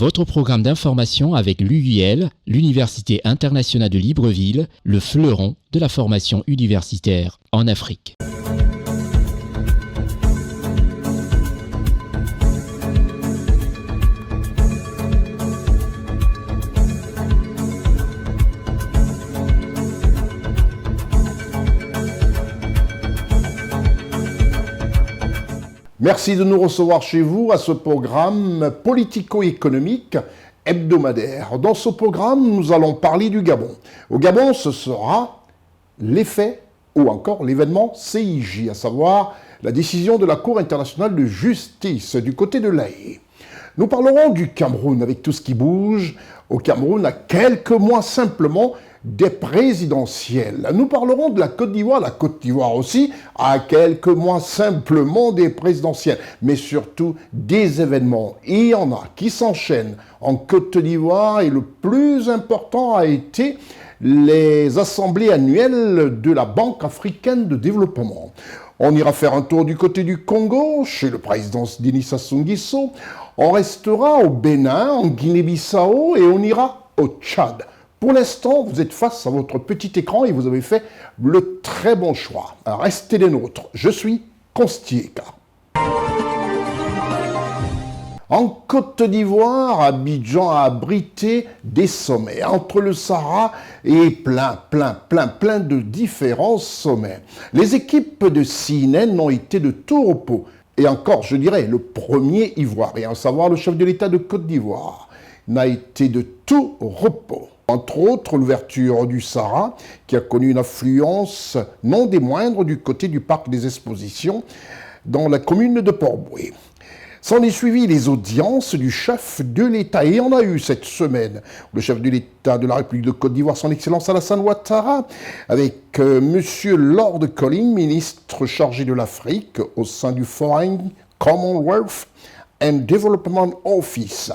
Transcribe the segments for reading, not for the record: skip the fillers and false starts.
Votre programme d'information avec l'UIL, l'Université internationale de Libreville, le fleuron de la formation universitaire en Afrique. Merci de nous recevoir chez vous à ce programme politico-économique hebdomadaire. Dans ce programme, nous allons parler du Gabon. Au Gabon, ce sera l'effet ou encore l'événement CIJ, à savoir la décision de la Cour internationale de justice du côté de l'Haye. Nous parlerons du Cameroun avec tout ce qui bouge. Au Cameroun, à quelques mois simplement des présidentielles. Nous parlerons de la Côte d'Ivoire aussi, à quelques mois simplement des présidentielles, mais surtout des événements. Il y en a qui s'enchaînent en Côte d'Ivoire et le plus important a été les assemblées annuelles de la Banque africaine de développement. On ira faire un tour du côté du Congo, chez le président Denis Sassou Nguesso. On restera au Bénin, en Guinée-Bissau et on ira au Tchad. Pour l'instant, vous êtes face à votre petit écran et vous avez fait le très bon choix. Alors, restez des nôtres. Je suis Constieka. En Côte d'Ivoire, Abidjan a abrité des sommets entre le Sahara et plein de différents sommets. Les équipes de CNN ont été de tout repos. Et encore, je dirais, le premier Ivoirien, à savoir le chef de l'État de Côte d'Ivoire, n'a été de tout repos. Entre autres, l'ouverture du Sahara, qui a connu une affluence non des moindres du côté du parc des expositions, dans la commune de Port-Bouët. S'en est suivi les audiences du chef de l'État. Et on a eu cette semaine le chef de l'État de la République de Côte d'Ivoire, son Excellence Alassane Ouattara, avec Monsieur Lord Colling, ministre chargé de l'Afrique au sein du Foreign, Commonwealth and Development Office.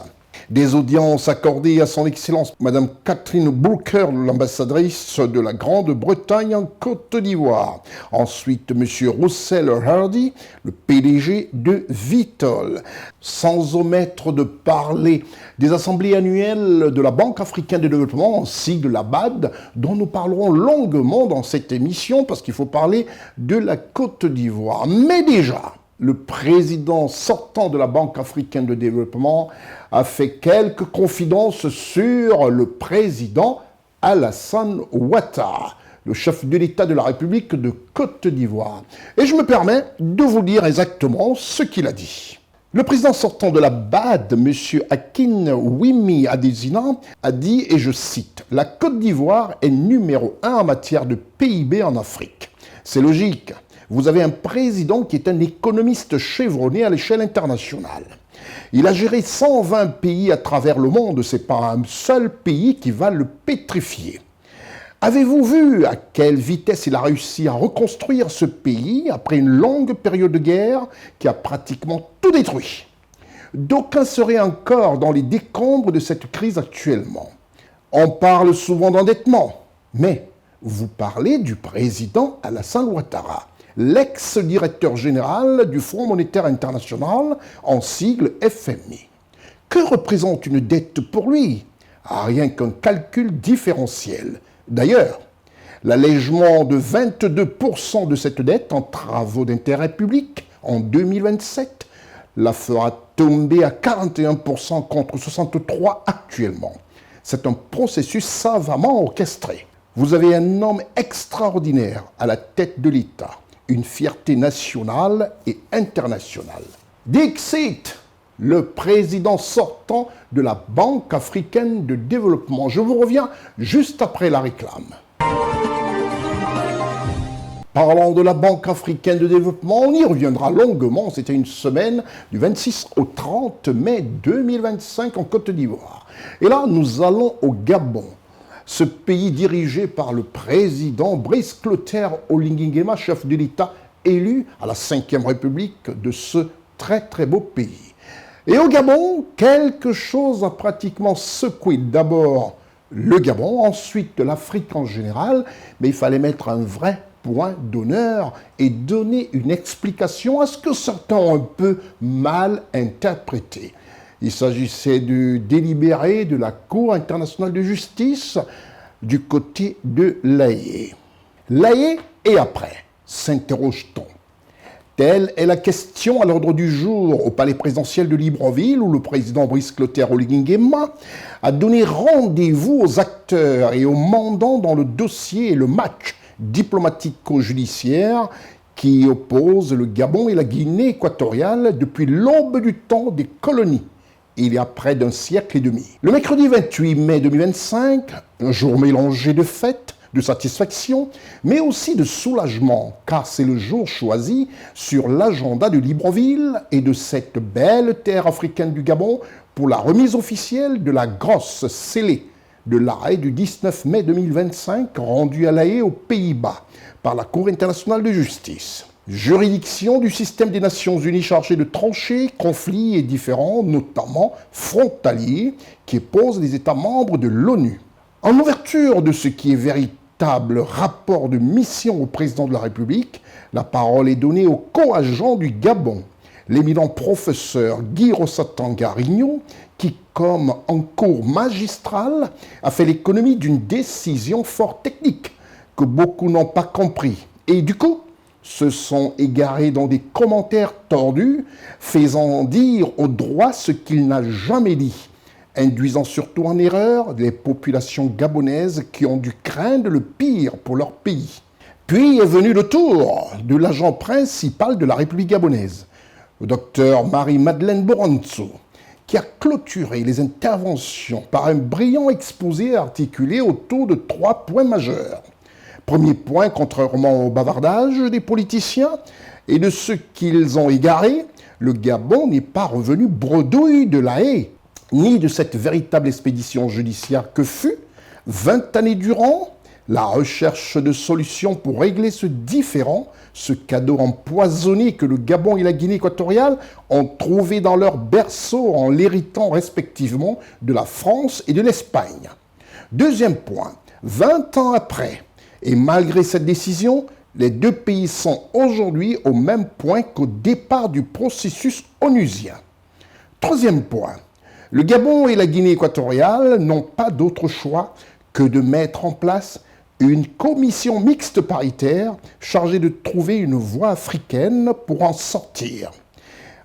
Des audiences accordées à son Excellence Madame Catherine Booker, l'ambassadrice de la Grande-Bretagne en Côte d'Ivoire. Ensuite, Monsieur Russell Hardy, le PDG de Vitol. Sans omettre de parler des assemblées annuelles de la Banque africaine de développement, en sigle la BAD, dont nous parlerons longuement dans cette émission, parce qu'il faut parler de la Côte d'Ivoire. Mais déjà, le président sortant de la Banque africaine de développement a fait quelques confidences sur le président Alassane Ouattara, le chef de l'État de la République de Côte d'Ivoire. Et je me permets de vous dire exactement ce qu'il a dit. Le président sortant de la BAD, M. Akinwumi Adesina, a dit, et je cite, « La Côte d'Ivoire est numéro 1 en matière de PIB en Afrique. C'est logique. Vous avez un président qui est un économiste chevronné à l'échelle internationale. Il a géré 120 pays à travers le monde, c'est pas un seul pays qui va le pétrifier. Avez-vous vu à quelle vitesse il a réussi à reconstruire ce pays après une longue période de guerre qui a pratiquement tout détruit? D'aucuns seraient encore dans les décombres de cette crise actuellement. On parle souvent d'endettement, mais vous parlez du président Alassane Ouattara, l'ex-directeur général du Fonds monétaire international, en sigle FMI. Que représente une dette pour lui? Rien qu'un calcul différentiel. D'ailleurs, l'allègement de 22% de cette dette en travaux d'intérêt public en 2027 la fera tomber à 41% contre 63% actuellement. C'est un processus savamment orchestré. Vous avez un homme extraordinaire à la tête de l'État, une fierté nationale et internationale. Dixit, le président sortant de la Banque africaine de développement. Je vous reviens juste après la réclame. Parlant de la Banque africaine de développement, on y reviendra longuement. C'était une semaine du 26 au 30 mai 2025 en Côte d'Ivoire. Et là, nous allons au Gabon. Ce pays dirigé par le président Brice Clotaire Oligui Nguema, chef de l'État élu à la 5e République de ce très beau pays. Et au Gabon, quelque chose a pratiquement secoué. D'abord le Gabon, ensuite l'Afrique en général, mais il fallait mettre un vrai point d'honneur et donner une explication à ce que certains ont un peu mal interprété. Il s'agissait du délibéré de la Cour internationale de justice du côté de La Haye. La Haye et après, s'interroge-t-on. Telle est la question à l'ordre du jour au palais présidentiel de Libreville où le président Brice Clotaire Oligui Nguema a donné rendez-vous aux acteurs et aux mandants dans le dossier et le match diplomatico-judiciaire qui oppose le Gabon et la Guinée équatoriale depuis l'aube du temps des colonies, il y a près d'un siècle et demi. Le mercredi 28 mai 2025, un jour mélangé de fêtes, de satisfaction, mais aussi de soulagement, car c'est le jour choisi sur l'agenda de Libreville et de cette belle terre africaine du Gabon pour la remise officielle de la grosse scellée de l'arrêt du 19 mai 2025 rendu à La Haye aux Pays-Bas par la Cour internationale de justice. Juridiction du système des Nations Unies chargée de trancher conflits et différends, notamment frontaliers, qui posent les États membres de l'ONU. En ouverture de ce qui est véritable rapport de mission au président de la République, la parole est donnée au co-agent du Gabon, l'éminent professeur Guy Rossatang-Garignon, qui, comme en cours magistral, a fait l'économie d'une décision fort technique que beaucoup n'ont pas compris. Et du coup, se sont égarés dans des commentaires tordus, faisant dire au droit ce qu'il n'a jamais dit, induisant surtout en erreur les populations gabonaises qui ont dû craindre le pire pour leur pays. Puis est venu le tour de l'agent principal de la République gabonaise, le docteur Marie-Madeleine Boranzo, qui a clôturé les interventions par un brillant exposé articulé autour de 3 points majeurs. Premier point, contrairement au bavardage des politiciens et de ceux qu'ils ont égarés, le Gabon n'est pas revenu bredouille de La Haye, ni de cette véritable expédition judiciaire que fut, 20 années durant, la recherche de solutions pour régler ce différend, ce cadeau empoisonné que le Gabon et la Guinée équatoriale ont trouvé dans leur berceau en l'héritant respectivement de la France et de l'Espagne. Deuxième point, 20 ans après, et malgré cette décision, les deux pays sont aujourd'hui au même point qu'au départ du processus onusien. Troisième point, le Gabon et la Guinée équatoriale n'ont pas d'autre choix que de mettre en place une commission mixte paritaire chargée de trouver une voie africaine pour en sortir.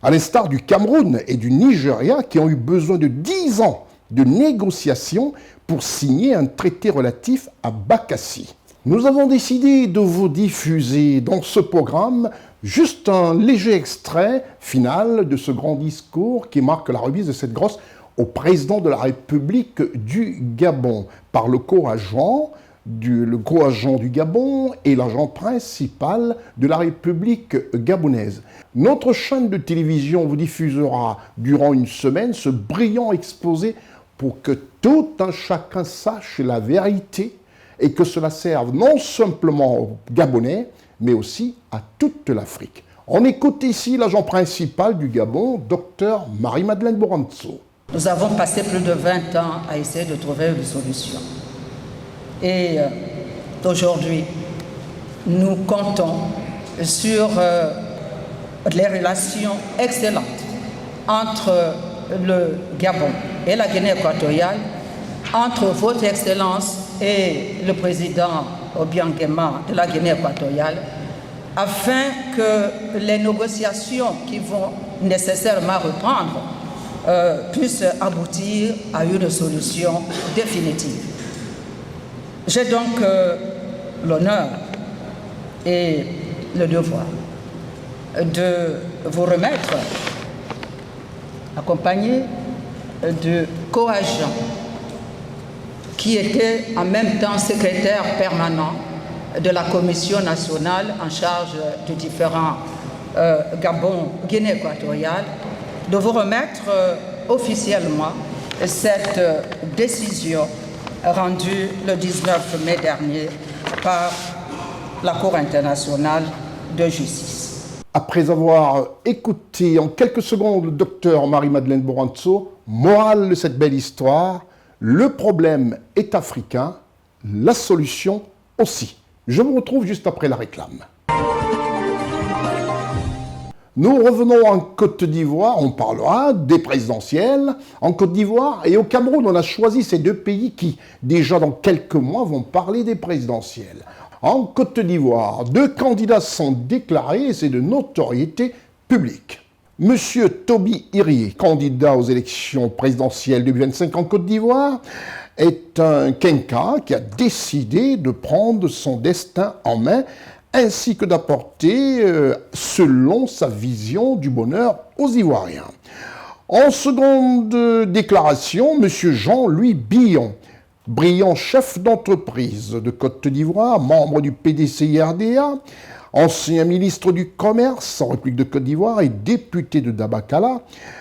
À l'instar du Cameroun et du Nigeria qui ont eu besoin de 10 ans de négociations pour signer un traité relatif à Bakassi. Nous avons décidé de vous diffuser dans ce programme juste un léger extrait final de ce grand discours qui marque la remise de cette grosse au président de la République du Gabon par le co-agent du Gabon et l'agent principal de la République gabonaise. Notre chaîne de télévision vous diffusera durant une semaine ce brillant exposé pour que tout un chacun sache la vérité et que cela serve non simplement aux Gabonais, mais aussi à toute l'Afrique. On écoute ici l'agent principal du Gabon, Dr Marie-Madeleine Boranzo. Nous avons passé plus de 20 ans à essayer de trouver une solution. Et aujourd'hui, nous comptons sur les relations excellentes entre le Gabon et la Guinée équatoriale, entre votre Excellence et le président Obiang Nguema de la Guinée équatoriale, afin que les négociations qui vont nécessairement reprendre puissent aboutir à une solution définitive. J'ai donc l'honneur et le devoir de vous remettre, accompagné de co-agents qui était en même temps secrétaire permanent de la Commission nationale en charge du différent Gabon-Guinée équatoriale, de vous remettre officiellement cette décision rendue le 19 mai dernier par la Cour internationale de justice. Après avoir écouté en quelques secondes le docteur Marie-Madeleine Boranzo, morale de cette belle histoire, le problème est africain, la solution aussi. Je vous retrouve juste après la réclame. Nous revenons en Côte d'Ivoire, on parlera des présidentielles en Côte d'Ivoire et au Cameroun. On a choisi ces deux pays qui, déjà dans quelques mois, vont parler des présidentielles. En Côte d'Ivoire, 2 candidats sont déclarés et c'est de notoriété publique. Monsieur Toby Irié, candidat aux élections présidentielles 2025 en Côte d'Ivoire, est un Kenka qui a décidé de prendre son destin en main ainsi que d'apporter, selon sa vision, du bonheur aux Ivoiriens. En seconde déclaration, M. Jean-Louis Billon, brillant chef d'entreprise de Côte d'Ivoire, membre du PDCI-RDA, ancien ministre du Commerce en République de Côte d'Ivoire et député de Dabakala,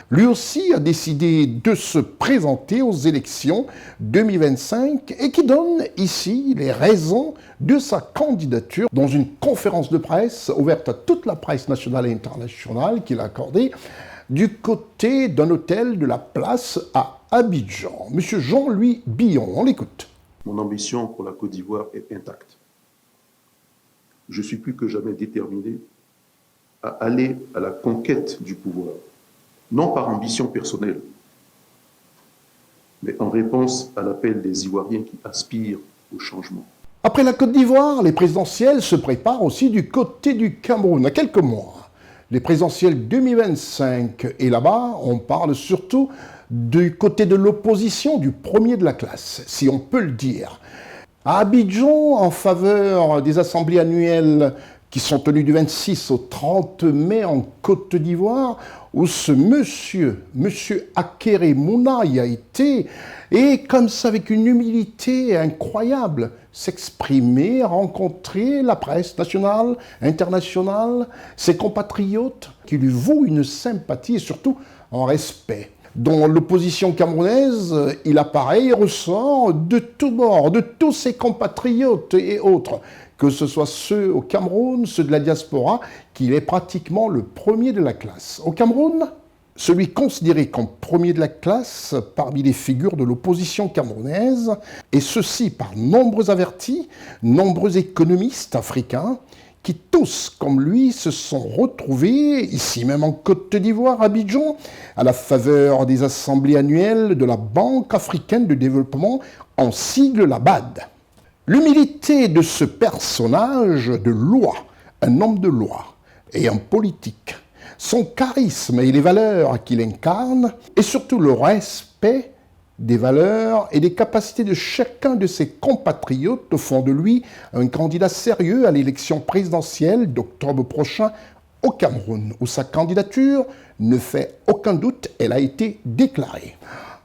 lui aussi a décidé de se présenter aux élections 2025 et qui donne ici les raisons de sa candidature dans une conférence de presse ouverte à toute la presse nationale et internationale qu'il a accordée du côté d'un hôtel de la place à Abidjan. Monsieur Jean-Louis Billon, on l'écoute. Mon ambition pour la Côte d'Ivoire est intacte. Je suis plus que jamais déterminé à aller à la conquête du pouvoir, non par ambition personnelle, mais en réponse à l'appel des Ivoiriens qui aspirent au changement. Après la Côte d'Ivoire, les présidentielles se préparent aussi du côté du Cameroun, à quelques mois. Les présidentielles 2025, et là-bas, on parle surtout du côté de l'opposition, du premier de la classe, si on peut le dire. À Abidjan, en faveur des assemblées annuelles qui sont tenues du 26 au 30 mai en Côte d'Ivoire, où ce monsieur Akere Mouna y a été, et comme ça, avec une humilité incroyable, s'exprimer, rencontrer la presse nationale, internationale, ses compatriotes, qui lui vouent une sympathie et surtout un respect. Dans l'opposition camerounaise, il apparaît et ressort de tous bords, de tous ses compatriotes et autres, que ce soit ceux au Cameroun, ceux de la diaspora, qu'il est pratiquement le premier de la classe. Au Cameroun, celui considéré comme premier de la classe parmi les figures de l'opposition camerounaise, et ceci par nombreux avertis, nombreux économistes africains, qui tous, comme lui, se sont retrouvés, ici même en Côte d'Ivoire, à Abidjan, à la faveur des assemblées annuelles de la Banque africaine de développement, en sigle la BAD. L'humilité de ce personnage de loi, un homme de loi et un politique, son charisme et les valeurs qu'il incarne, et surtout le respect des valeurs et des capacités de chacun de ses compatriotes font de lui un candidat sérieux à l'élection présidentielle d'octobre prochain au Cameroun, où sa candidature ne fait aucun doute, elle a été déclarée.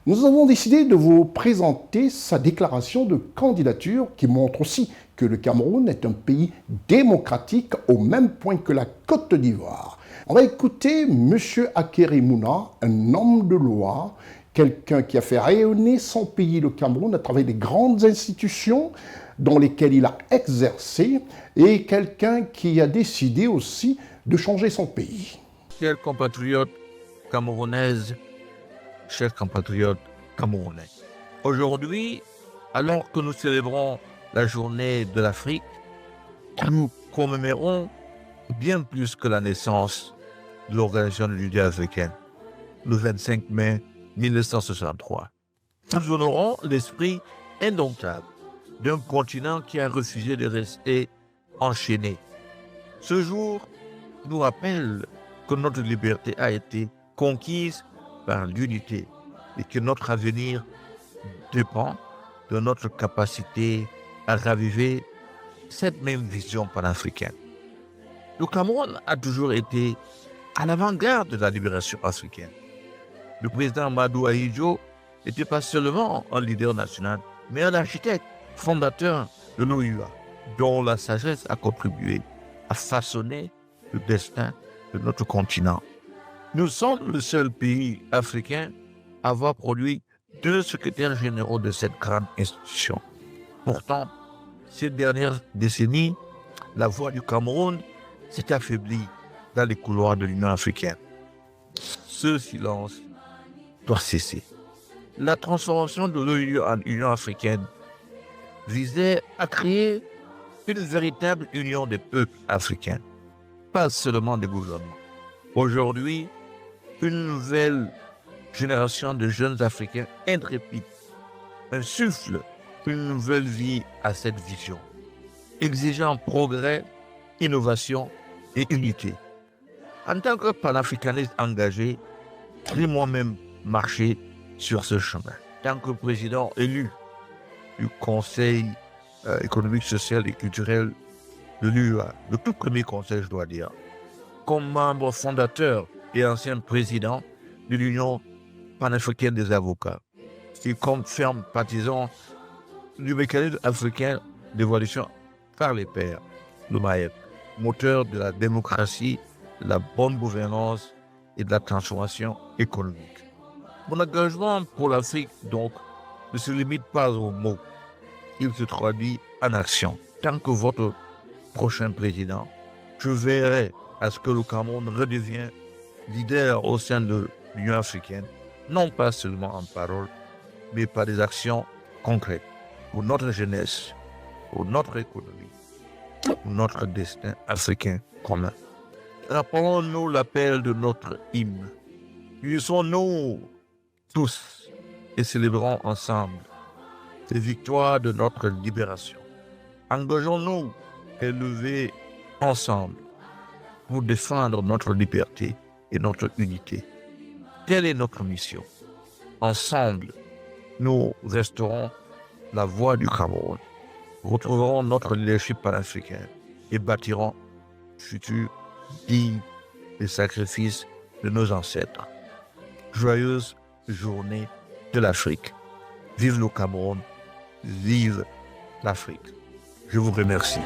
Nous avons décidé de vous présenter sa déclaration de candidature qui montre aussi que le Cameroun est un pays démocratique au même point que la Côte d'Ivoire. On va écouter M. Akere Mouna, un homme de loi, quelqu'un qui a fait rayonner son pays, le Cameroun, à travers des grandes institutions dans lesquelles il a exercé, et quelqu'un qui a décidé aussi de changer son pays. Chers compatriotes camerounaises, chers compatriotes camerounais, aujourd'hui, alors que nous célébrons la journée de l'Afrique, nous commémorons bien plus que la naissance de l'Organisation de l'Unité africaine, le 25 mai 1963. Nous honorons l'esprit indomptable d'un continent qui a refusé de rester enchaîné. Ce jour nous rappelle que notre liberté a été conquise par l'unité et que notre avenir dépend de notre capacité à raviver cette même vision panafricaine. Le Cameroun a toujours été à l'avant-garde de la libération africaine. Le président Madou Ahidjo n'était pas seulement un leader national, mais un architecte fondateur de l'OUA, dont la sagesse a contribué à façonner le destin de notre continent. Nous sommes le seul pays africain à avoir produit 2 secrétaires généraux de cette grande institution. Pourtant, ces dernières décennies, la voix du Cameroun s'est affaiblie dans les couloirs de l'Union africaine. Ce silence doit cesser. La transformation de l'ONU en Union africaine visait à créer une véritable union des peuples africains, pas seulement des gouvernements. Aujourd'hui, une nouvelle génération de jeunes Africains intrépides insuffle une nouvelle vie à cette vision, exigeant progrès, innovation et unité. En tant que panafricaniste engagé, j'ai moi-même marché sur ce chemin. En tant que président élu du Conseil économique, social et culturel de l'UEA, le tout premier conseil, je dois dire, comme membre fondateur et ancien président de l'Union panafricaine des avocats, et comme ferme partisan du mécanisme africain d'évolution par les pairs, le MAEP, moteur de la démocratie, de la bonne gouvernance et de la transformation économique. Mon engagement pour l'Afrique, donc, ne se limite pas aux mots. Il se traduit en action. Tant que votre prochain président, je veillerai à ce que le Cameroun redevienne leader au sein de l'Union africaine, non pas seulement en parole, mais par des actions concrètes pour notre jeunesse, pour notre économie, pour notre destin africain commun. Rappelons-nous l'appel de notre hymne. Unissons-nous tous et célébrons ensemble les victoires de notre libération. Engageons-nous et lever ensemble pour défendre notre liberté et notre unité. Telle est notre mission. Ensemble, nous resterons la voix du Cameroun, retrouverons notre leadership panafricain et bâtirons un futur digne des sacrifices de nos ancêtres. Joyeuse journée de l'Afrique. Vive le Cameroun, vive l'Afrique. Je vous remercie.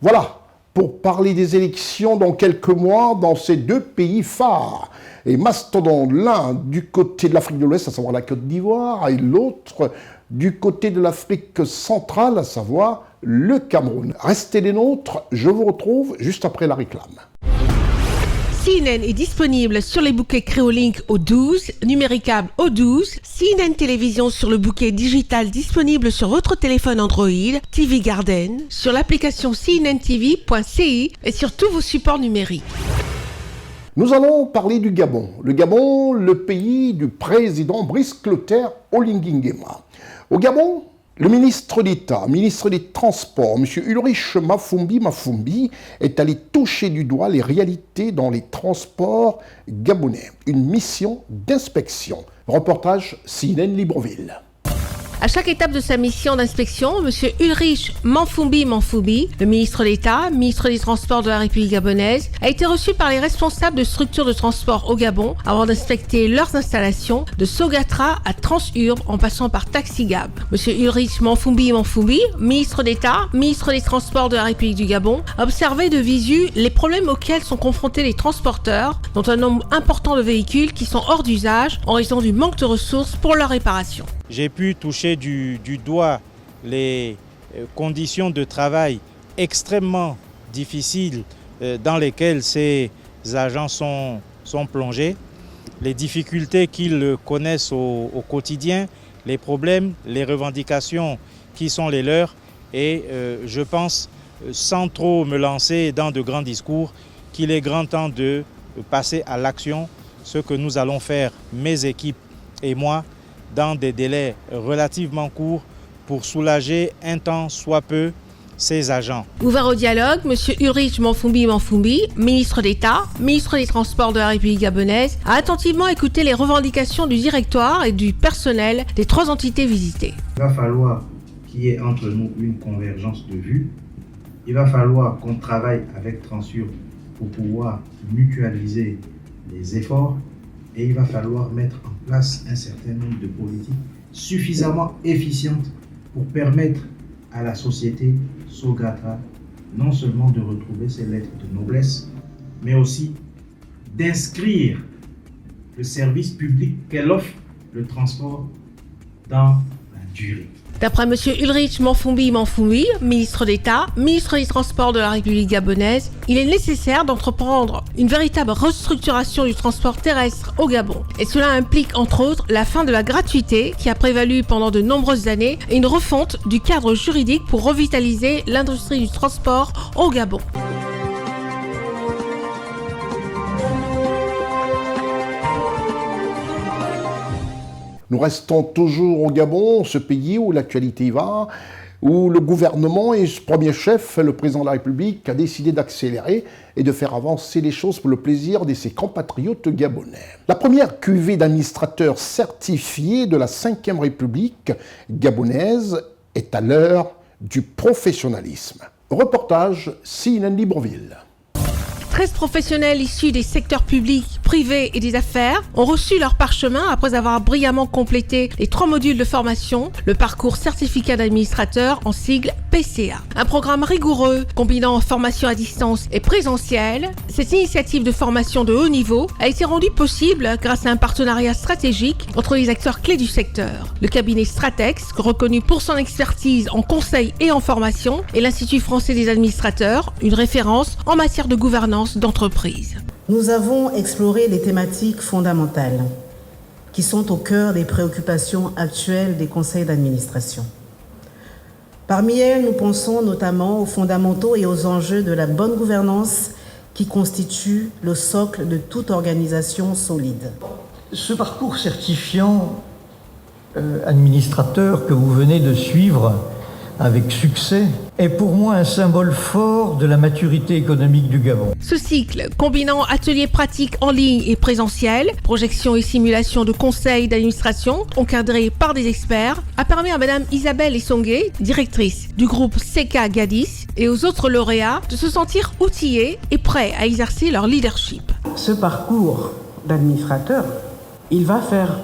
Voilà, pour parler des élections dans quelques mois dans ces deux pays phares. Et mastodonte, l'un du côté de l'Afrique de l'Ouest, à savoir la Côte d'Ivoire, et l'autre du côté de l'Afrique centrale, à savoir le Cameroun. Restez les nôtres, je vous retrouve juste après la réclame. CNN est disponible sur les bouquets Créolink au 12, numéricable au 12, CNN Télévision sur le bouquet digital disponible sur votre téléphone Android, TV Garden, sur l'application cnntv.ci et sur tous vos supports numériques. Nous allons parler du Gabon. Le Gabon, le pays du président Brice Clotaire Oligui Nguema. Au Gabon, le ministre d'État, ministre des Transports, M. Ulrich Mafumbi, est allé toucher du doigt les réalités dans les transports gabonais. Une mission d'inspection. Reportage CNN Libreville. À chaque étape de sa mission d'inspection, M. Ulrich Mafumbi, le ministre d'État, ministre des Transports de la République gabonaise, a été reçu par les responsables de structures de transport au Gabon avant d'inspecter leurs installations de Sogatra à Transurb en passant par Taxigab. M. Ulrich Mafumbi, ministre d'État, ministre des Transports de la République du Gabon, a observé de visu les problèmes auxquels sont confrontés les transporteurs, dont un nombre important de véhicules qui sont hors d'usage en raison du manque de ressources pour leur réparation. J'ai pu toucher du doigt les conditions de travail extrêmement difficiles dans lesquelles ces agents sont plongés, les difficultés qu'ils connaissent au quotidien, les problèmes, les revendications qui sont les leurs. Et je pense, sans trop me lancer dans de grands discours, qu'il est grand temps de passer à l'action, ce que nous allons faire, mes équipes et moi, dans des délais relativement courts pour soulager un temps soit peu ces agents. Ouvert au dialogue, M. Ulrich Mafumbi, ministre d'État, ministre des Transports de la République gabonaise, a attentivement écouté les revendications du directoire et du personnel des 3 entités visitées. Il va falloir qu'il y ait entre nous une convergence de vues. Il va falloir qu'on travaille avec Transurb pour pouvoir mutualiser les efforts. Et il va falloir mettre en place un certain nombre de politiques suffisamment efficientes pour permettre à la société Sogatra non seulement de retrouver ses lettres de noblesse, mais aussi d'inscrire le service public qu'elle offre, le transport, dans la durée. D'après M. Ulrich Mafumbi, ministre d'État, ministre des Transports de la République gabonaise, il est nécessaire d'entreprendre une véritable restructuration du transport terrestre au Gabon. Et cela implique entre autres la fin de la gratuité qui a prévalu pendant de nombreuses années et une refonte du cadre juridique pour revitaliser l'industrie du transport au Gabon. Nous restons toujours au Gabon, ce pays où l'actualité y va, où le gouvernement et ce premier chef, le président de la République, a décidé d'accélérer et de faire avancer les choses pour le plaisir de ses compatriotes gabonais. La première cuvée d'administrateurs certifiés de la 5e République gabonaise est à l'heure du professionnalisme. Reportage CNN Libreville. 13 professionnels issus des secteurs publics, privés et des affaires ont reçu leur parchemin après avoir brillamment complété les 3 modules de formation, le parcours certificat d'administrateur en sigle PCA. Un programme rigoureux combinant formation à distance et présentiel, cette initiative de formation de haut niveau a été rendue possible grâce à un partenariat stratégique entre les acteurs clés du secteur. Le cabinet Stratex, reconnu pour son expertise en conseil et en formation, et l'Institut français des administrateurs, une référence en matière de gouvernance d'entreprise. Nous avons exploré les thématiques fondamentales qui sont au cœur des préoccupations actuelles des conseils d'administration. Parmi elles, nous pensons notamment aux fondamentaux et aux enjeux de la bonne gouvernance qui constituent le socle de toute organisation solide. Ce parcours certifiant administrateur que vous venez de suivre avec succès, est pour moi un symbole fort de la maturité économique du Gabon. Ce cycle, combinant ateliers pratiques en ligne et présentiels, projections et simulations de conseils d'administration encadrés par des experts, a permis à Madame Isabelle Essongué, directrice du groupe CK Gadis, et aux autres lauréats de se sentir outillés et prêts à exercer leur leadership. Ce parcours d'administrateur, il va faire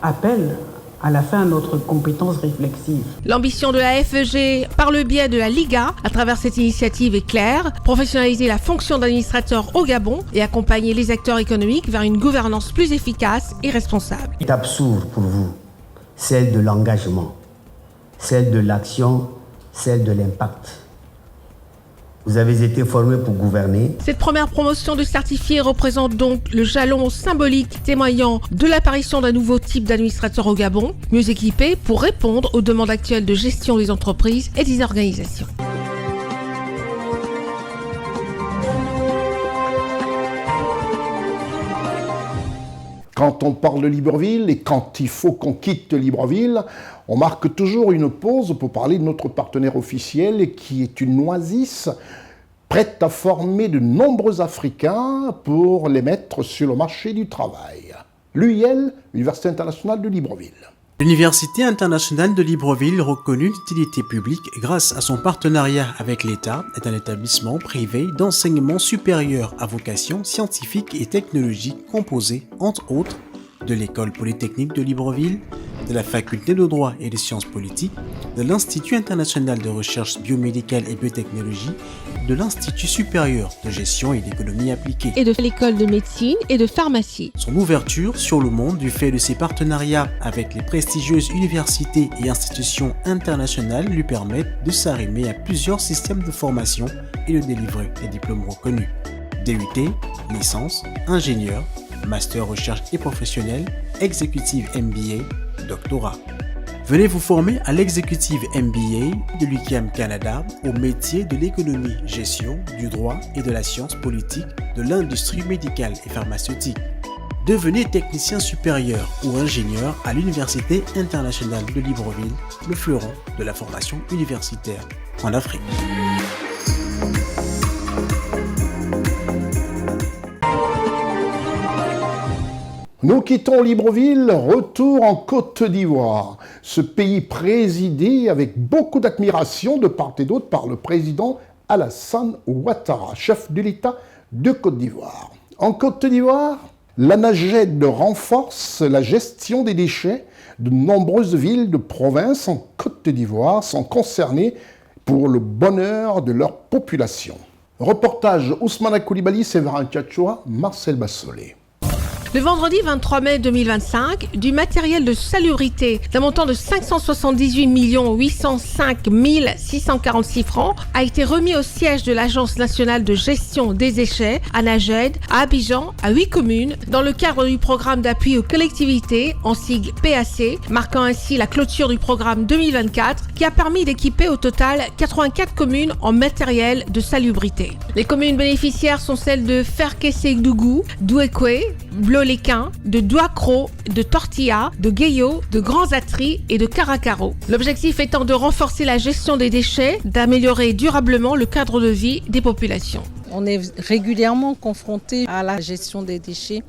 appel à la fin notre compétence réflexive. L'ambition de la FEG, par le biais de la Liga, à travers cette initiative est claire, professionnaliser la fonction d'administrateur au Gabon et accompagner les acteurs économiques vers une gouvernance plus efficace et responsable. Étape s'ouvre pour vous, celle de l'engagement, celle de l'action, celle de l'impact. Vous avez été formé pour gouverner. Cette première promotion de certifié représente donc le jalon symbolique témoignant de l'apparition d'un nouveau type d'administrateur au Gabon, mieux équipé pour répondre aux demandes actuelles de gestion des entreprises et des organisations. Quand on parle de Libreville et quand il faut qu'on quitte Libreville, on marque toujours une pause pour parler de notre partenaire officiel qui est une oasis prête à former de nombreux Africains pour les mettre sur le marché du travail. L'UIL, Université internationale de Libreville. L'Université internationale de Libreville, reconnue d'utilité publique grâce à son partenariat avec l'État, est un établissement privé d'enseignement supérieur à vocation scientifique et technologique composé, entre autres, de l'École polytechnique de Libreville, de la Faculté de droit et des sciences politiques, de l'Institut international de recherche biomédicale et biotechnologie, de l'Institut supérieur de gestion et d'économie appliquée, et de l'École de médecine et de pharmacie. Son ouverture sur le monde du fait de ses partenariats avec les prestigieuses universités et institutions internationales lui permettent de s'arrimer à plusieurs systèmes de formation et de délivrer des diplômes reconnus. DUT, licence, ingénieur, master recherche et professionnel, exécutive MBA, doctorat. Venez vous former à l'exécutive MBA de l'UQAM Canada au métier de l'économie, gestion, du droit et de la science politique de l'industrie médicale et pharmaceutique. Devenez technicien supérieur ou ingénieur à l'Université internationale de Libreville, le fleuron de la formation universitaire en Afrique. Nous quittons Libreville, retour en Côte d'Ivoire. Ce pays présidé avec beaucoup d'admiration de part et d'autre par le président Alassane Ouattara, chef de l'État de Côte d'Ivoire. En Côte d'Ivoire, l'ANAGED renforce la gestion des déchets. De nombreuses villes de province en Côte d'Ivoire sont concernées pour le bonheur de leur population. Reportage Ousmane Koulibaly, Séverin Tchatchoua, Marcel Bassolé. Le vendredi 23 mai 2025, du matériel de salubrité d'un montant de 578 805 646 francs a été remis au siège de l'Agence nationale de gestion des déchets, ANAGED, à Abidjan, à 8 communes, dans le cadre du programme d'appui aux collectivités, en sigle PAC, marquant ainsi la clôture du programme 2024, qui a permis d'équiper au total 84 communes en matériel de salubrité. Les communes bénéficiaires sont celles de Ferkessédougou, Douékoué, Bleu Loléquin, de Douacro, de Tortilla, de Gueyo, de Grands Atris et de Caracaro. L'objectif étant de renforcer la gestion des déchets, d'améliorer durablement le cadre de vie des populations. On est régulièrement confronté à la gestion des déchets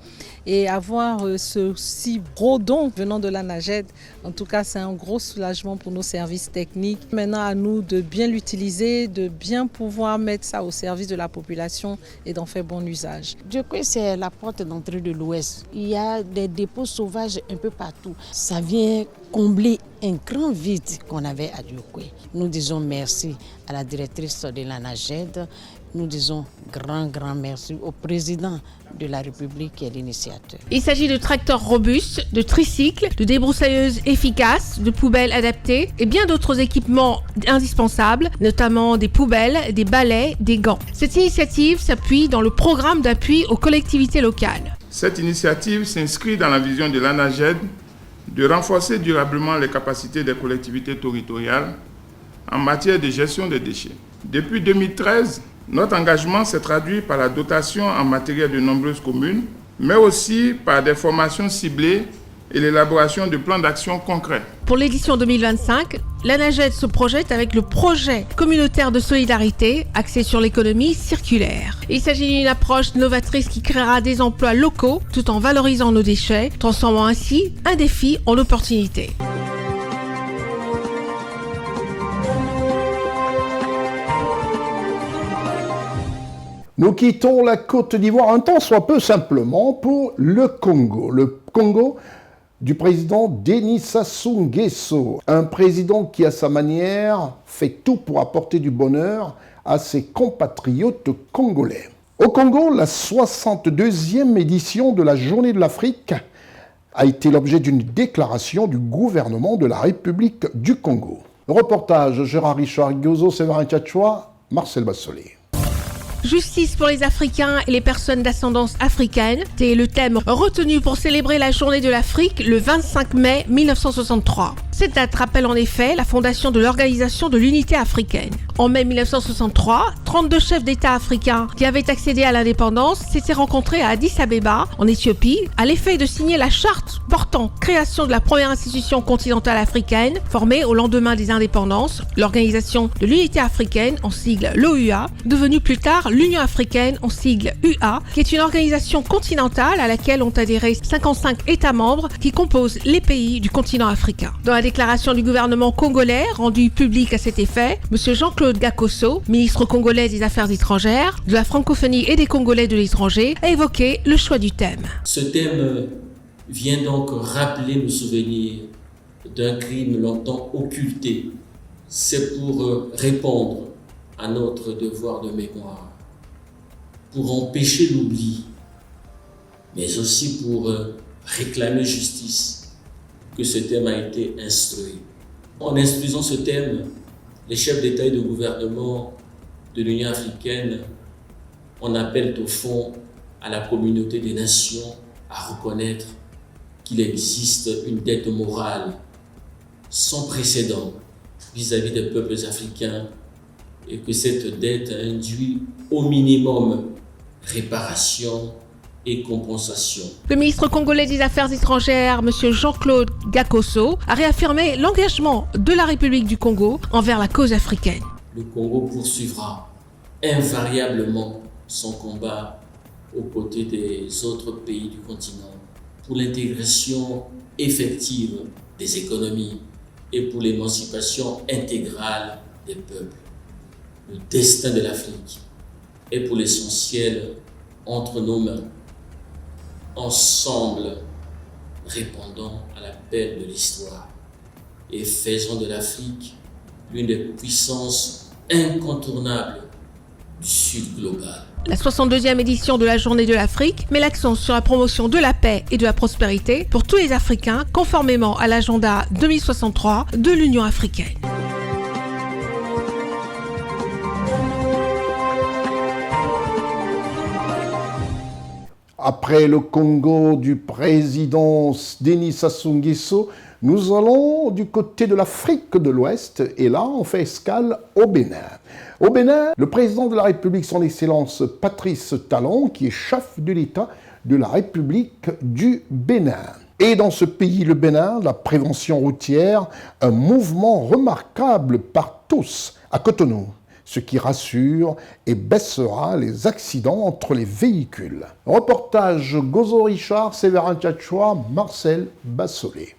et avoir ce si gros don venant de la NAGED, en tout cas c'est un gros soulagement pour nos services techniques. Maintenant à nous de bien l'utiliser, de bien pouvoir mettre ça au service de la population et d'en faire bon usage. Djokwe, c'est la porte d'entrée de l'Ouest. Il y a des dépôts sauvages un peu partout. Ça vient combler un grand vide qu'on avait à Djokwe. Nous disons merci à la directrice de la NAGED. Nous disons grand merci au président de la République qui est l'initiateur. Il s'agit de tracteurs robustes, de tricycles, de débroussailleuses efficaces, de poubelles adaptées et bien d'autres équipements indispensables, notamment des poubelles, des balais, des gants. Cette initiative s'appuie dans le programme d'appui aux collectivités locales. Cette initiative s'inscrit dans la vision de l'ANAGED de renforcer durablement les capacités des collectivités territoriales en matière de gestion des déchets. Depuis 2013, notre engagement s'est traduit par la dotation en matériel de nombreuses communes, mais aussi par des formations ciblées et l'élaboration de plans d'action concrets. Pour l'édition 2025, l'ANAGED se projette avec le projet communautaire de solidarité axé sur l'économie circulaire. Il s'agit d'une approche novatrice qui créera des emplois locaux tout en valorisant nos déchets, transformant ainsi un défi en opportunité. Nous quittons la Côte d'Ivoire un tant soit peu simplement pour le Congo. Le Congo du président Denis Sassou Nguesso, un président qui à sa manière fait tout pour apporter du bonheur à ses compatriotes congolais. Au Congo, la 62e édition de la Journée de l'Afrique a été l'objet d'une déclaration du gouvernement de la République du Congo. Reportage Gérard Richard Giozo, Séverin Tchatchoua, Marcel Bassolé. Justice pour les Africains et les personnes d'ascendance africaine, c'est le thème retenu pour célébrer la Journée de l'Afrique le 25 mai 1963. Cette date rappelle en effet la fondation de l'Organisation de l'Unité africaine. En mai 1963, 32 chefs d'État africains qui avaient accédé à l'indépendance s'étaient rencontrés à Addis Abeba, en Éthiopie, à l'effet de signer la charte portant création de la première institution continentale africaine, formée au lendemain des indépendances, l'Organisation de l'Unité africaine, en sigle l'OUA, devenue plus tard l'Union africaine, en sigle UA, qui est une organisation continentale à laquelle ont adhéré 55 États membres qui composent les pays du continent africain. Dans la déclaration du gouvernement congolais rendue publique à cet effet, M. Jean-Claude Gakoso, ministre congolais des Affaires étrangères, de la francophonie et des Congolais de l'étranger, a évoqué le choix du thème. Ce thème vient donc rappeler le souvenir d'un crime longtemps occulté. C'est pour répondre à notre devoir de mémoire, pour empêcher l'oubli, mais aussi pour réclamer justice, que ce thème a été instruit. En instruisant ce thème, les chefs d'État et de gouvernement de l'Union africaine en appellent au fond à la communauté des nations à reconnaître qu'il existe une dette morale sans précédent vis-à-vis des peuples africains et que cette dette induit au minimum réparation et compensation. Le ministre congolais des Affaires étrangères, M. Jean-Claude Gakoso, a réaffirmé l'engagement de la République du Congo envers la cause africaine. Le Congo poursuivra invariablement son combat aux côtés des autres pays du continent pour l'intégration effective des économies et pour l'émancipation intégrale des peuples. Le destin de l'Afrique est pour l'essentiel entre nos mains. Ensemble, répondons à l'appel de l'histoire et faisons de l'Afrique l'une des puissances incontournables du Sud global. La 62e édition de la Journée de l'Afrique met l'accent sur la promotion de la paix et de la prospérité pour tous les Africains, conformément à l'agenda 2063 de l'Union africaine. Après le Congo du président Denis Sassou Nguesso, nous allons du côté de l'Afrique de l'Ouest et là on fait escale au Bénin. Au Bénin, le président de la République, son Excellence Patrice Talon, qui est chef de l'État de la République du Bénin. Et dans ce pays, le Bénin, la prévention routière, un mouvement remarquable par tous à Cotonou, ce qui rassure et baissera les accidents entre les véhicules. Reportage Gozo Richard, Séverin Tchatchoua, Marcel Bassolé.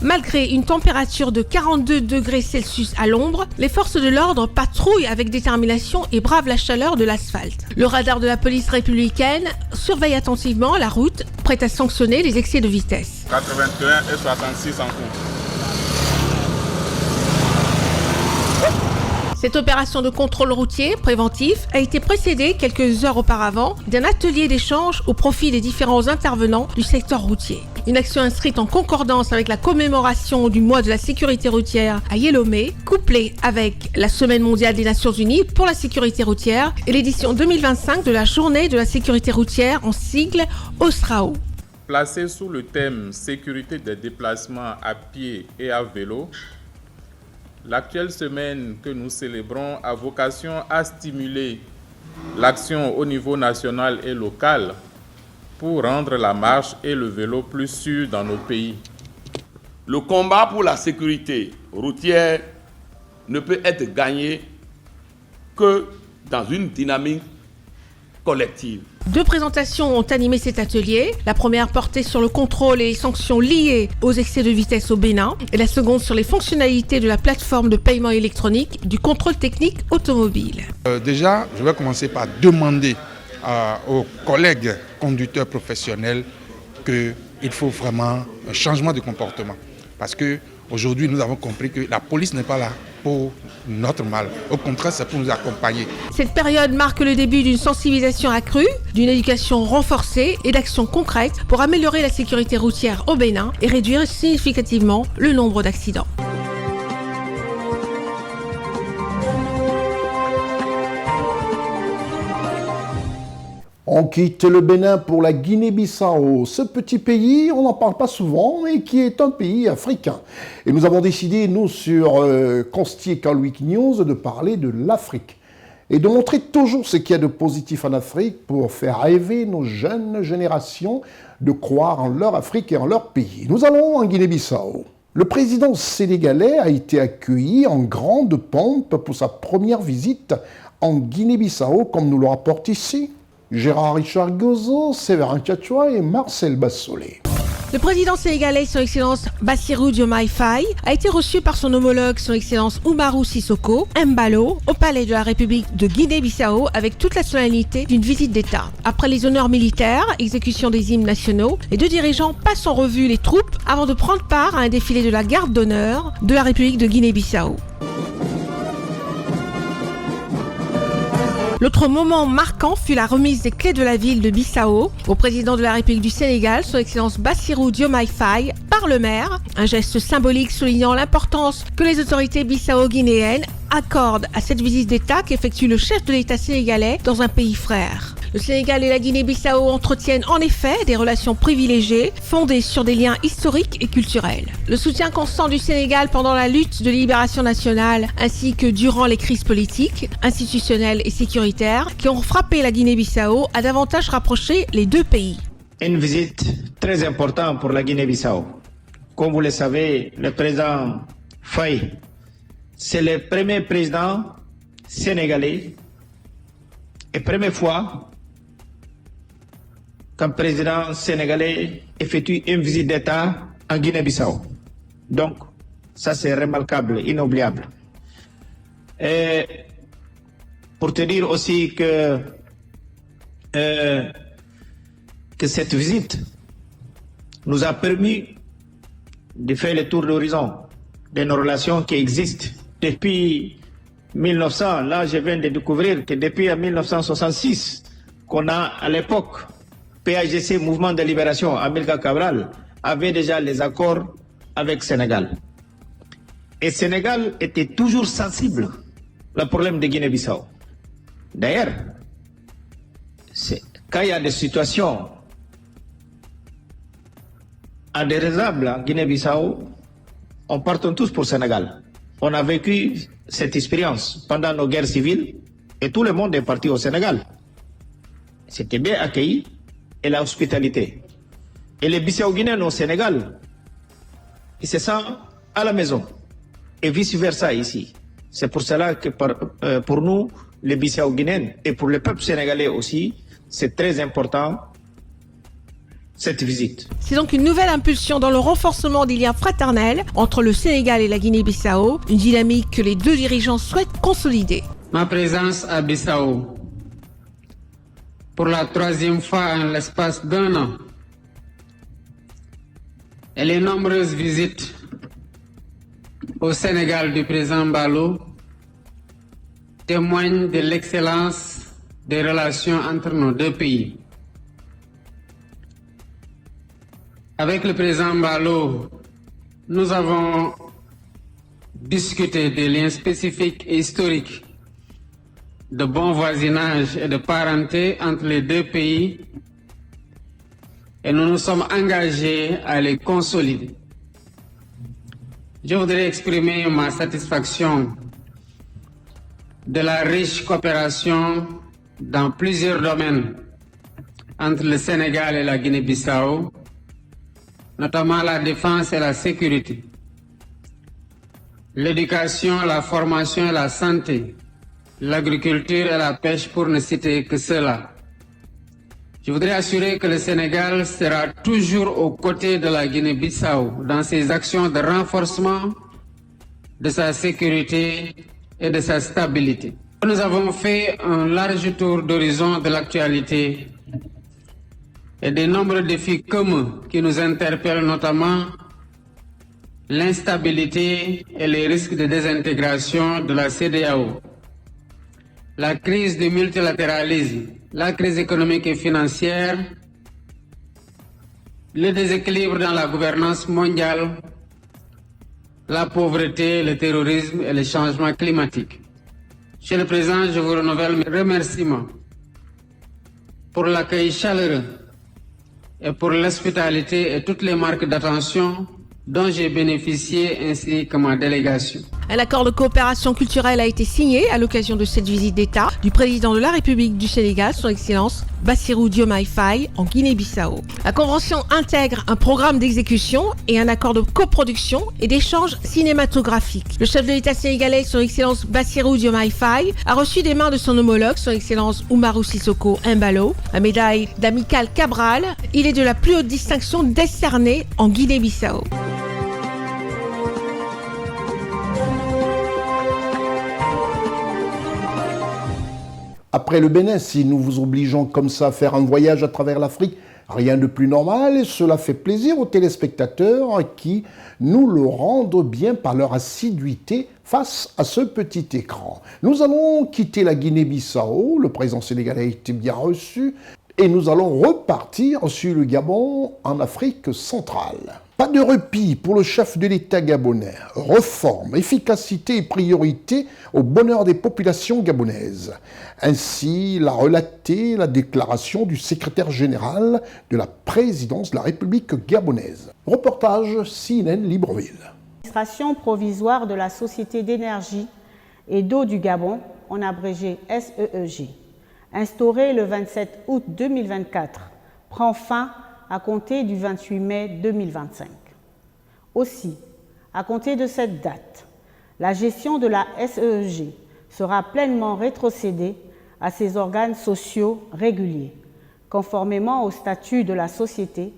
Malgré une température de 42 degrés Celsius à l'ombre, les forces de l'ordre patrouillent avec détermination et bravent la chaleur de l'asphalte. Le radar de la police républicaine surveille attentivement la route, prête à sanctionner les excès de vitesse. 81 et 66 en cours. Cette opération de contrôle routier préventif a été précédée quelques heures auparavant d'un atelier d'échange au profit des différents intervenants du secteur routier. Une action inscrite en concordance avec la commémoration du mois de la sécurité routière à Yelomé, couplée avec la Semaine mondiale des Nations Unies pour la sécurité routière et l'édition 2025 de la Journée de la sécurité routière en sigle OSRAO. Placée sous le thème sécurité des déplacements à pied et à vélo, l'actuelle semaine que nous célébrons a vocation à stimuler l'action au niveau national et local pour rendre la marche et le vélo plus sûrs dans nos pays. Le combat pour la sécurité routière ne peut être gagné que dans une dynamique collective. 2 présentations ont animé cet atelier. La première portait sur le contrôle et les sanctions liées aux excès de vitesse au Bénin et la seconde sur les fonctionnalités de la plateforme de paiement électronique du contrôle technique automobile. Déjà, je vais commencer par demander aux collègues conducteurs professionnels qu'il faut vraiment un changement de comportement. Parce qu'aujourd'hui, nous avons compris que la police n'est pas là pour notre mal. Au contraire, c'est pour nous accompagner. Cette période marque le début d'une sensibilisation accrue, d'une éducation renforcée et d'actions concrètes pour améliorer la sécurité routière au Bénin et réduire significativement le nombre d'accidents. On quitte le Bénin pour la Guinée-Bissau. Ce petit pays, on n'en parle pas souvent, mais qui est un pays africain. Et nous avons décidé, nous, sur Consti Week News, de parler de l'Afrique. Et de montrer toujours ce qu'il y a de positif en Afrique pour faire rêver nos jeunes générations de croire en leur Afrique et en leur pays. Nous allons en Guinée-Bissau. Le président sénégalais a été accueilli en grande pompe pour sa première visite en Guinée-Bissau, comme nous le rapporte ici Gérard Richard Gozo, Séverin Tchatchoua et Marcel Bassolé. Le président sénégalais, son excellence Bassirou Diomaye Faye, a été reçu par son homologue, son excellence Oumarou Sissoko Embalo, au palais de la République de Guinée-Bissau avec toute la solennité d'une visite d'État. Après les honneurs militaires, exécution des hymnes nationaux, les 2 dirigeants passent en revue les troupes avant de prendre part à un défilé de la garde d'honneur de la République de Guinée-Bissau. L'autre moment marquant fut la remise des clés de la ville de Bissau au président de la République du Sénégal, son excellence Bassirou Diomaye Faye, par le maire, un geste symbolique soulignant l'importance que les autorités bissau-guinéennes accordent à cette visite d'État qu'effectue le chef de l'État sénégalais dans un pays frère. Le Sénégal et la Guinée-Bissau entretiennent en effet des relations privilégiées fondées sur des liens historiques et culturels. Le soutien constant du Sénégal pendant la lutte de libération nationale ainsi que durant les crises politiques, institutionnelles et sécuritaires qui ont frappé la Guinée-Bissau a davantage rapproché les 2 pays. Une visite très importante pour la Guinée-Bissau. Comme vous le savez, le président Faye, c'est le premier président sénégalais et première fois qu'un président sénégalais effectue une visite d'État en Guinée-Bissau. Donc, ça c'est remarquable, inoubliable. Et pour te dire aussi que cette visite nous a permis de faire le tour d'horizon de nos relations qui existent depuis 1900. Là, je viens de découvrir que depuis 1966, qu'on a à l'époque PAGC, Mouvement de Libération, Amilcar Cabral, avait déjà les accords avec Sénégal. Et Sénégal était toujours sensible au problème de Guinée-Bissau. D'ailleurs, quand il y a des situations indésirables en Guinée-Bissau, on part tous pour Sénégal. On a vécu cette expérience pendant nos guerres civiles et tout le monde est parti au Sénégal. C'était bien accueilli et l'hospitalité. Et les Bissau-Guinéens au Sénégal, ils se sentent à la maison. Et vice-versa ici. C'est pour cela que pour nous, les Bissau-Guinéens, et pour le peuple sénégalais aussi, c'est très important cette visite. C'est donc une nouvelle impulsion dans le renforcement des liens fraternels entre le Sénégal et la Guinée-Bissau, une dynamique que les deux dirigeants souhaitent consolider. Ma présence à Bissau, pour la 3e fois en l'espace d'1 an, et les nombreuses visites au Sénégal du président Barrow témoignent de l'excellence des relations entre nos deux pays. Avec le président Barrow, nous avons discuté des liens spécifiques et historiques de bon voisinage et de parenté entre les deux pays et nous nous sommes engagés à les consolider. Je voudrais exprimer ma satisfaction de la riche coopération dans plusieurs domaines entre le Sénégal et la Guinée-Bissau, notamment la défense et la sécurité, l'éducation, la formation et la santé, l'agriculture et la pêche pour ne citer que cela. Je voudrais assurer que le Sénégal sera toujours aux côtés de la Guinée-Bissau dans ses actions de renforcement de sa sécurité et de sa stabilité. Nous avons fait un large tour d'horizon de l'actualité et des nombreux défis communs qui nous interpellent, notamment l'instabilité et les risques de désintégration de la CEDEAO, la crise du multilatéralisme, la crise économique et financière, le déséquilibre dans la gouvernance mondiale, la pauvreté, le terrorisme et le changement climatique. Monsieur le Président, je vous renouvelle mes remerciements pour l'accueil chaleureux et pour l'hospitalité et toutes les marques d'attention dont j'ai bénéficié ainsi que ma délégation. Un accord de coopération culturelle a été signé à l'occasion de cette visite d'État du président de la République du Sénégal, son Excellence Bassirou Diomaye Faye, en Guinée-Bissau. La convention intègre un programme d'exécution et un accord de coproduction et d'échange cinématographique. Le chef de l'État sénégalais, son Excellence Bassirou Diomaye Faye, a reçu des mains de son homologue, son Excellence Oumarou Sissoko Embalo, la médaille d'Amical Cabral. Il est de la plus haute distinction décernée en Guinée-Bissau. Après le Bénin, si nous vous obligeons comme ça à faire un voyage à travers l'Afrique, rien de plus normal et cela fait plaisir aux téléspectateurs qui nous le rendent bien par leur assiduité face à ce petit écran. Nous allons quitter la Guinée-Bissau, le président sénégalais a été bien reçu, et nous allons repartir sur le Gabon en Afrique centrale. Pas de répit pour le chef de l'État gabonais. Réforme, efficacité et priorité au bonheur des populations gabonaises. Ainsi l'a relaté la déclaration du secrétaire général de la présidence de la République gabonaise. Reportage CNN Libreville. L'administration provisoire de la Société d'énergie et d'eau du Gabon, en abrégé SEEG, instaurée le 27 août 2024, prend fin à compter du 28 mai 2025. Aussi, à compter de cette date, la gestion de la SEEG sera pleinement rétrocédée à ses organes sociaux réguliers, conformément au statut de la société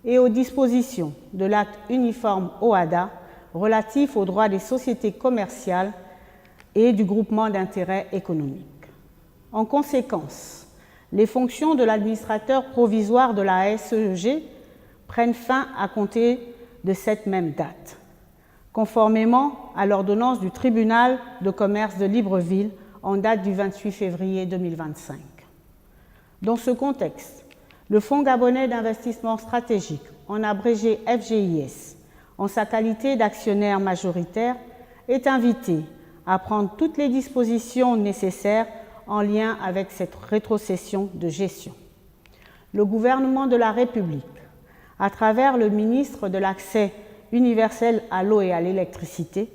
et aux dispositions de l'acte uniforme OHADA relatif aux droits des sociétés commerciales et du groupement d'intérêt économique. En conséquence, les fonctions de l'administrateur provisoire de la SEEG prennent fin à compter de cette même date, conformément à l'ordonnance du tribunal de commerce de Libreville en date du 28 février 2025. Dans ce contexte, le Fonds gabonais d'investissement stratégique, en abrégé FGIS, en sa qualité d'actionnaire majoritaire, est invité à prendre toutes les dispositions nécessaires en lien avec cette rétrocession de gestion. Le gouvernement de la République, à travers le ministre de l'Accès universel à l'eau et à l'électricité,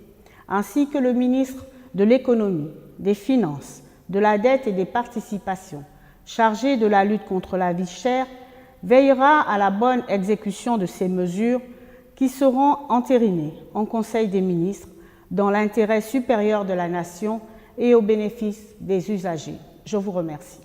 ainsi que le ministre de l'Économie, des Finances, de la Dette et des Participations, chargé de la lutte contre la vie chère, veillera à la bonne exécution de ces mesures qui seront entérinées en Conseil des ministres dans l'intérêt supérieur de la nation et au bénéfice des usagers. Je vous remercie.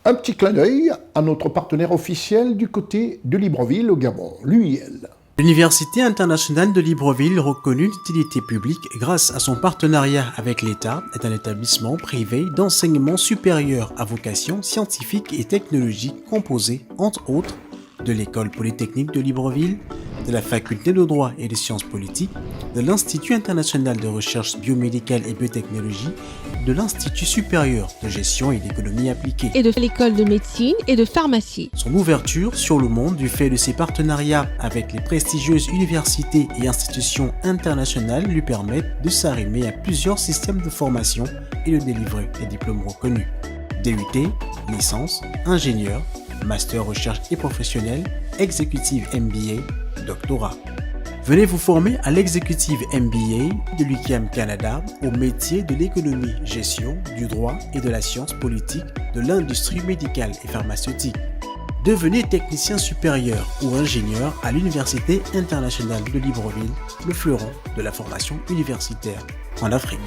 Un petit clin d'œil à notre partenaire officiel du côté de Libreville au Gabon, l'UIL. L'Université internationale de Libreville, reconnue d'utilité publique grâce à son partenariat avec l'État, est un établissement privé d'enseignement supérieur à vocation scientifique et technologique composé, entre autres, de l'École polytechnique de Libreville, de la Faculté de droit et des sciences politiques, de l'Institut international de recherche biomédicale et biotechnologie, de l'Institut supérieur de gestion et d'économie appliquée, et de l'école de médecine et de pharmacie. Son ouverture sur le monde du fait de ses partenariats avec les prestigieuses universités et institutions internationales lui permettent de s'arrimer à plusieurs systèmes de formation et de délivrer des diplômes reconnus. DUT, licence, ingénieur, master recherche et professionnel, exécutive MBA, doctorat. Venez vous former à l'exécutive MBA de l'UQAM Canada au métier de l'économie, gestion, du droit et de la science politique de l'industrie médicale et pharmaceutique. Devenez technicien supérieur ou ingénieur à l'Université internationale de Libreville, le fleuron de la formation universitaire en Afrique.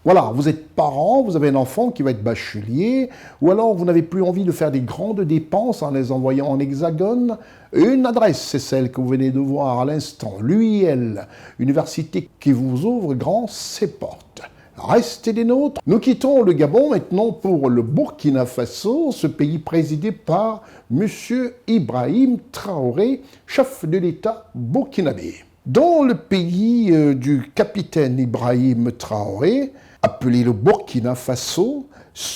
Voilà, vous êtes parent, vous avez un enfant qui va être bachelier, ou alors vous n'avez plus envie de faire des grandes dépenses en les envoyant en hexagone. Une adresse, c'est celle que vous venez de voir à l'instant, l'UIL, université qui vous ouvre grand ses portes. Restez des nôtres. Nous quittons le Gabon maintenant pour le Burkina Faso, ce pays présidé par M. Ibrahim Traoré, chef de l'État burkinabé. Dans le pays du capitaine Ibrahim Traoré, appelé le Burkina Faso,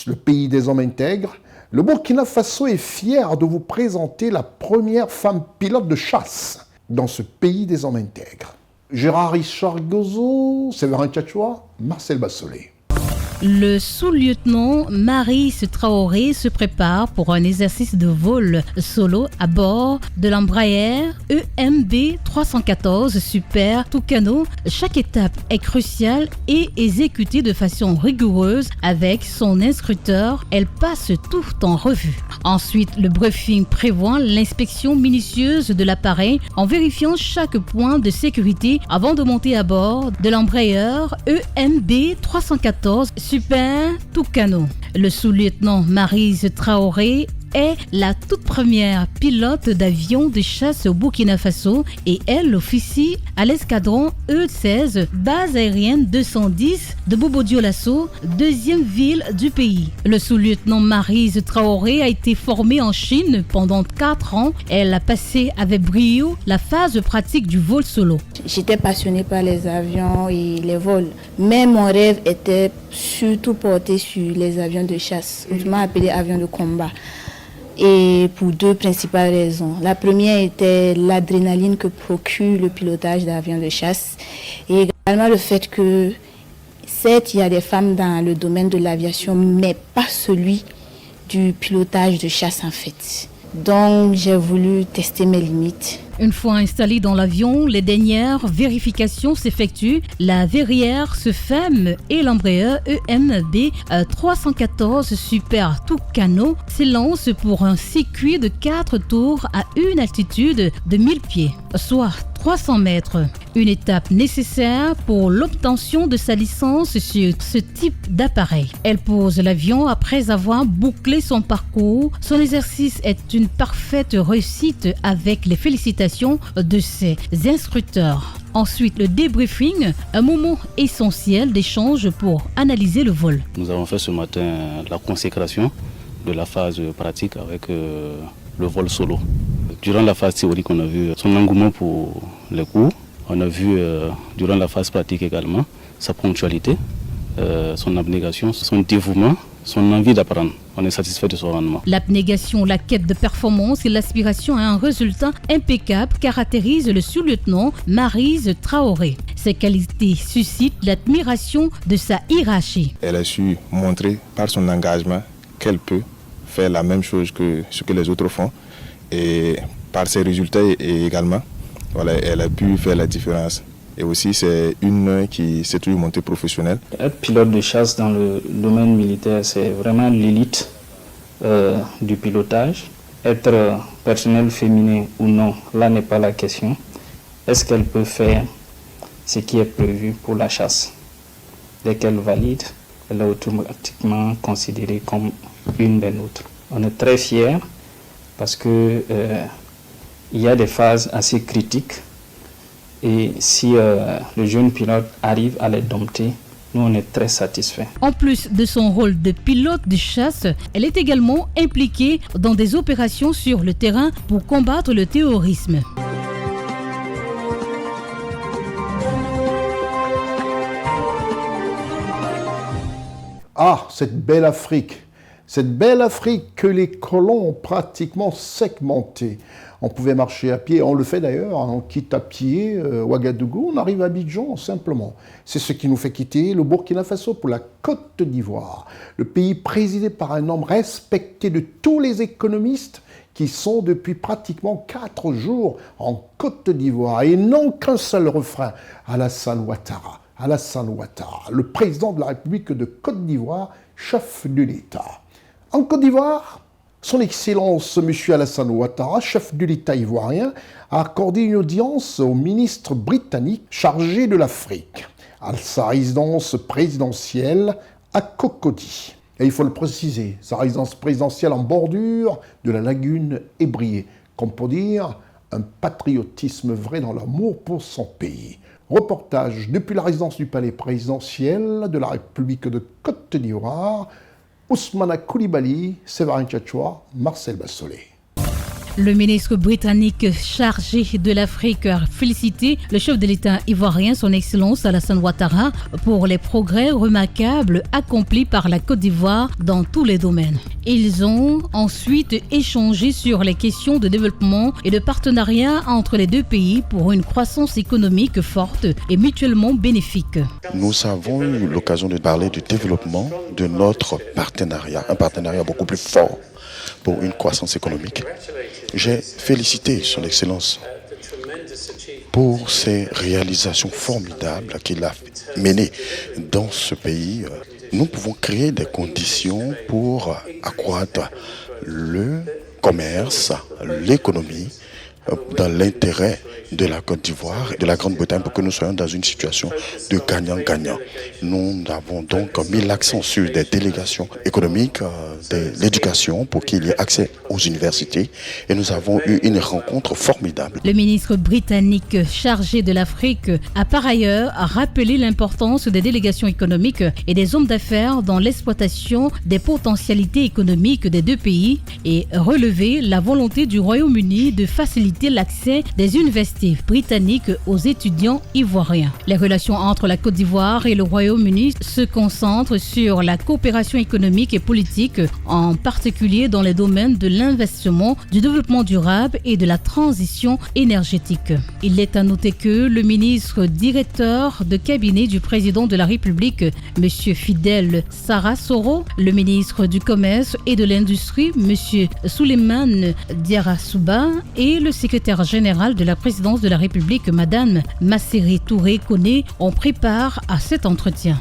le pays des hommes intègres, le Burkina Faso est fier de vous présenter la première femme pilote de chasse dans ce pays des hommes intègres. Gérard Richard Gozo, Séverin Tchatchoua, Marcel Bassolé. Le sous-lieutenant Maryse Traoré se prépare pour un exercice de vol solo à bord de l'Embraer EMB 314 Super Tucano. Chaque étape est cruciale et exécutée de façon rigoureuse avec son instructeur. Elle passe tout en revue. Ensuite, le briefing prévoit l'inspection minutieuse de l'appareil en vérifiant chaque point de sécurité avant de monter à bord de l'Embraer EMB 314 Super Tucano. Le sous-lieutenant Maryse Traoré est la toute première pilote d'avion de chasse au Burkina Faso et elle officie à l'escadron E-16, base aérienne 210 de Bobo-Dioulasso, deuxième ville du pays. Le sous-lieutenant Maryse Traoré a été formée en Chine pendant 4 ans. Elle a passé avec brio la phase pratique du vol solo. J'étais passionnée par les avions et les vols, mais mon rêve était surtout porté sur les avions de chasse, autrement appelés avions de combat. Et pour 2 principales raisons. La première était l'adrénaline que procure le pilotage d'avions de chasse et également le fait que, certes, il y a des femmes dans le domaine de l'aviation, mais pas celui du pilotage de chasse en fait. Donc, j'ai voulu tester mes limites. Une fois installé dans l'avion, les dernières vérifications s'effectuent. La verrière se ferme et l'Embraer EMB 314 Super Tucano s'élance pour un circuit de 4 tours à une altitude de 1000 pieds, soit 300 mètres. Une étape nécessaire pour l'obtention de sa licence sur ce type d'appareil. Elle pose l'avion après avoir bouclé son parcours. Son exercice est une parfaite réussite avec les félicitations de ses instructeurs. Ensuite, le débriefing, un moment essentiel d'échange pour analyser le vol. Nous avons fait ce matin la consécration de la phase pratique avec le vol solo. Durant la phase théorique, on a vu son engouement pour les cours. On a vu durant la phase pratique également sa ponctualité, son abnégation, son dévouement, son envie d'apprendre. On est satisfait de son rendement. L'abnégation, la quête de performance et l'aspiration à un résultat impeccable caractérisent le sous-lieutenant Maryse Traoré. Ces qualités suscitent l'admiration de sa hiérarchie. Elle a su montrer par son engagement qu'elle peut faire la même chose que ce que les autres font et par ses résultats également, voilà, elle a pu faire la différence. Et aussi, c'est une qui s'est toujours montée professionnelle. Être pilote de chasse dans le domaine militaire, c'est vraiment l'élite du pilotage. Être personnel féminin ou non, là n'est pas la question. Est-ce qu'elle peut faire ce qui est prévu pour la chasse? Dès qu'elle valide, elle est automatiquement considérée comme une des nôtres. On est très fiers parce que il y a des phases assez critiques et si le jeune pilote arrive à les dompter, nous on est très satisfaits. En plus de son rôle de pilote de chasse, elle est également impliquée dans des opérations sur le terrain pour combattre le terrorisme. Ah, cette belle Afrique que les colons ont pratiquement segmentée. On pouvait marcher à pied, on le fait d'ailleurs, on quitte à pied Ouagadougou, on arrive à Abidjan simplement. C'est ce qui nous fait quitter le Burkina Faso pour la Côte d'Ivoire, le pays présidé par un homme respecté de tous les économistes qui sont depuis pratiquement 4 jours en Côte d'Ivoire et n'ont qu'un seul refrain, Alassane Ouattara. Alassane Ouattara, le président de la République de Côte d'Ivoire, chef de l'État. En Côte d'Ivoire, son Excellence M. Alassane Ouattara, chef de l'État ivoirien, a accordé une audience au ministre britannique chargé de l'Afrique, à sa résidence présidentielle à Cocody. Et il faut le préciser, sa résidence présidentielle en bordure de la lagune Ébriée, comme pour dire un patriotisme vrai dans l'amour pour son pays. Reportage depuis la résidence du palais présidentiel de la République de Côte d'Ivoire, Ousmana Koulibaly, Séverin Tchatchoua, Marcel Bassolé. Le ministre britannique chargé de l'Afrique a félicité le chef de l'État ivoirien, son Excellence Alassane Ouattara, pour les progrès remarquables accomplis par la Côte d'Ivoire dans tous les domaines. Ils ont ensuite échangé sur les questions de développement et de partenariat entre les deux pays pour une croissance économique forte et mutuellement bénéfique. Nous avons eu l'occasion de parler du développement de notre partenariat, un partenariat beaucoup plus fort pour une croissance économique. J'ai félicité son Excellence pour ses réalisations formidables qu'il a menées dans ce pays. Nous pouvons créer des conditions pour accroître le commerce, l'économie, dans l'intérêt de la Côte d'Ivoire et de la Grande-Bretagne pour que nous soyons dans une situation de gagnant-gagnant. Nous avons donc mis l'accent sur des délégations économiques, de l'éducation pour qu'il y ait accès aux universités et nous avons eu une rencontre formidable. Le ministre britannique chargé de l'Afrique a par ailleurs rappelé l'importance des délégations économiques et des hommes d'affaires dans l'exploitation des potentialités économiques des deux pays et relevé la volonté du Royaume-Uni de faciliter l'accès des universités britanniques aux étudiants ivoiriens. Les relations entre la Côte d'Ivoire et le Royaume-Uni se concentrent sur la coopération économique et politique, en particulier dans les domaines de l'investissement, du développement durable et de la transition énergétique. Il est à noter que le ministre directeur de cabinet du président de la République, M. Fidel Sarasoro, le ministre du Commerce et de l'Industrie, M. Souleymane Diarra-Souba, et le secrétaire général de la présidence de la République, Madame Masseri Touré Koné, ont pris part à cet entretien.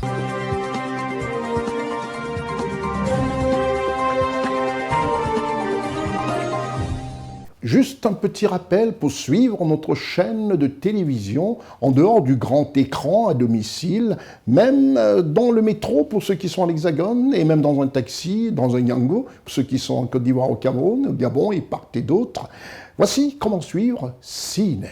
Juste un petit rappel pour suivre notre chaîne de télévision en dehors du grand écran à domicile, même dans le métro pour ceux qui sont à l'Hexagone et même dans un taxi, dans un Yango pour ceux qui sont en Côte d'Ivoire, au Cameroun, au Gabon et part et d'autres. Voici comment suivre CNN.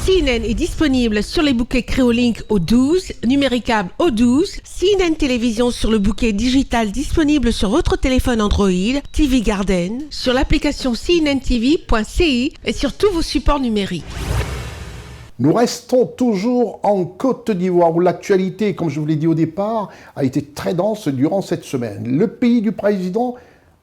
CNN est disponible sur les bouquets Créolink au 12, numéricable au 12, CNN Télévision sur le bouquet digital disponible sur votre téléphone Android, TV Garden, sur l'application cnntv.ci et sur tous vos supports numériques. Nous restons toujours en Côte d'Ivoire où l'actualité, comme je vous l'ai dit au départ, a été très dense durant cette semaine. Le pays du président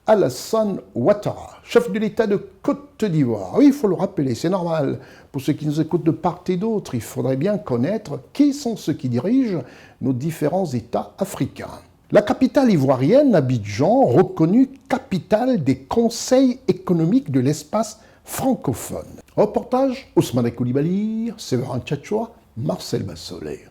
Alassane Ouattara, chef de l'État de Côte d'Ivoire. Oui, il faut le rappeler, c'est normal. Pour ceux qui nous écoutent de part et d'autre, il faudrait bien connaître qui sont ceux qui dirigent nos différents États africains. La capitale ivoirienne, Abidjan, reconnue capitale des conseils économiques de l'espace francophone. Reportage Ousmane Koulibaly, Séverin Tchatchoua, Marcel Bassolé.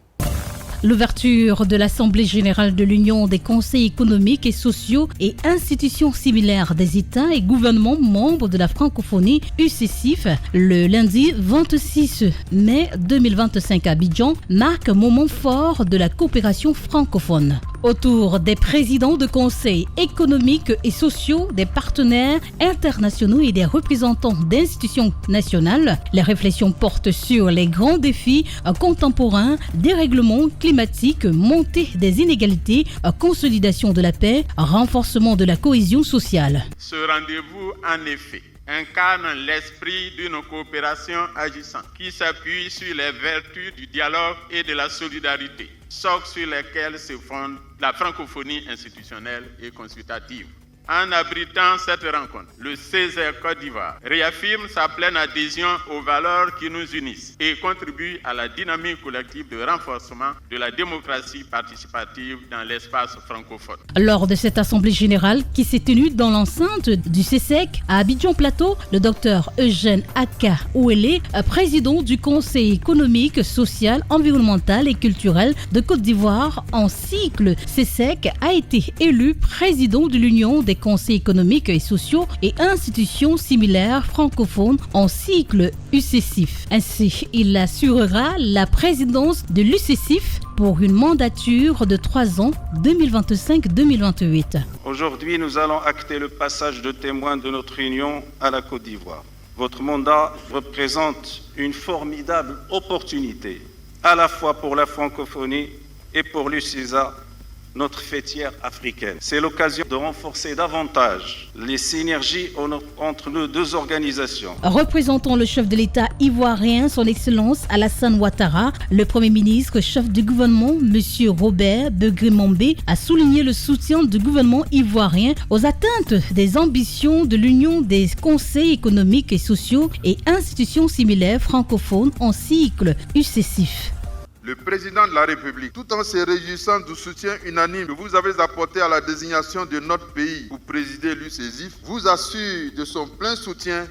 L'ouverture de l'Assemblée générale de l'Union des conseils économiques et sociaux et institutions similaires des États et gouvernements membres de la francophonie UCSIF le lundi 26 mai 2025 à Abidjan marque un moment fort de la coopération francophone. Autour des présidents de conseils économiques et sociaux, des partenaires internationaux et des représentants d'institutions nationales, les réflexions portent sur les grands défis contemporains, dérèglement climatique, montée des inégalités, consolidation de la paix, renforcement de la cohésion sociale. Ce rendez-vous, en effet, incarne l'esprit d'une coopération agissante qui s'appuie sur les vertus du dialogue et de la solidarité, socles sur lesquels se fonde la francophonie institutionnelle et consultative. En abritant cette rencontre, le Césaire Côte d'Ivoire réaffirme sa pleine adhésion aux valeurs qui nous unissent et contribue à la dynamique collective de renforcement de la démocratie participative dans l'espace francophone. Lors de cette assemblée générale qui s'est tenue dans l'enceinte du CESEC à Abidjan Plateau, le docteur Eugène Aka Ouele, président du Conseil économique, social, environnemental et culturel de Côte d'Ivoire en cycle CESEC, a été élu président de l'Union des conseils économiques et sociaux et institutions similaires francophones en cycle UCSIF. Ainsi, il assurera la présidence de l'UCSIF pour une mandature de 3 ans, 2025-2028. Aujourd'hui, nous allons acter le passage de témoin de notre union à la Côte d'Ivoire. Votre mandat représente une formidable opportunité, à la fois pour la francophonie et pour l'UCISA, notre fêtière africaine. C'est l'occasion de renforcer davantage les synergies entre nos deux organisations. Représentant le chef de l'État ivoirien, son Excellence Alassane Ouattara, le Premier ministre, chef du gouvernement, M. Robert Begré-Mambé, a souligné le soutien du gouvernement ivoirien aux atteintes des ambitions de l'Union des conseils économiques et sociaux et institutions similaires francophones en cycle UCSIF. Le président de la République, tout en se réjouissant du soutien unanime que vous avez apporté à la désignation de notre pays pour présider l'UCSIF, vous assure de son plein soutien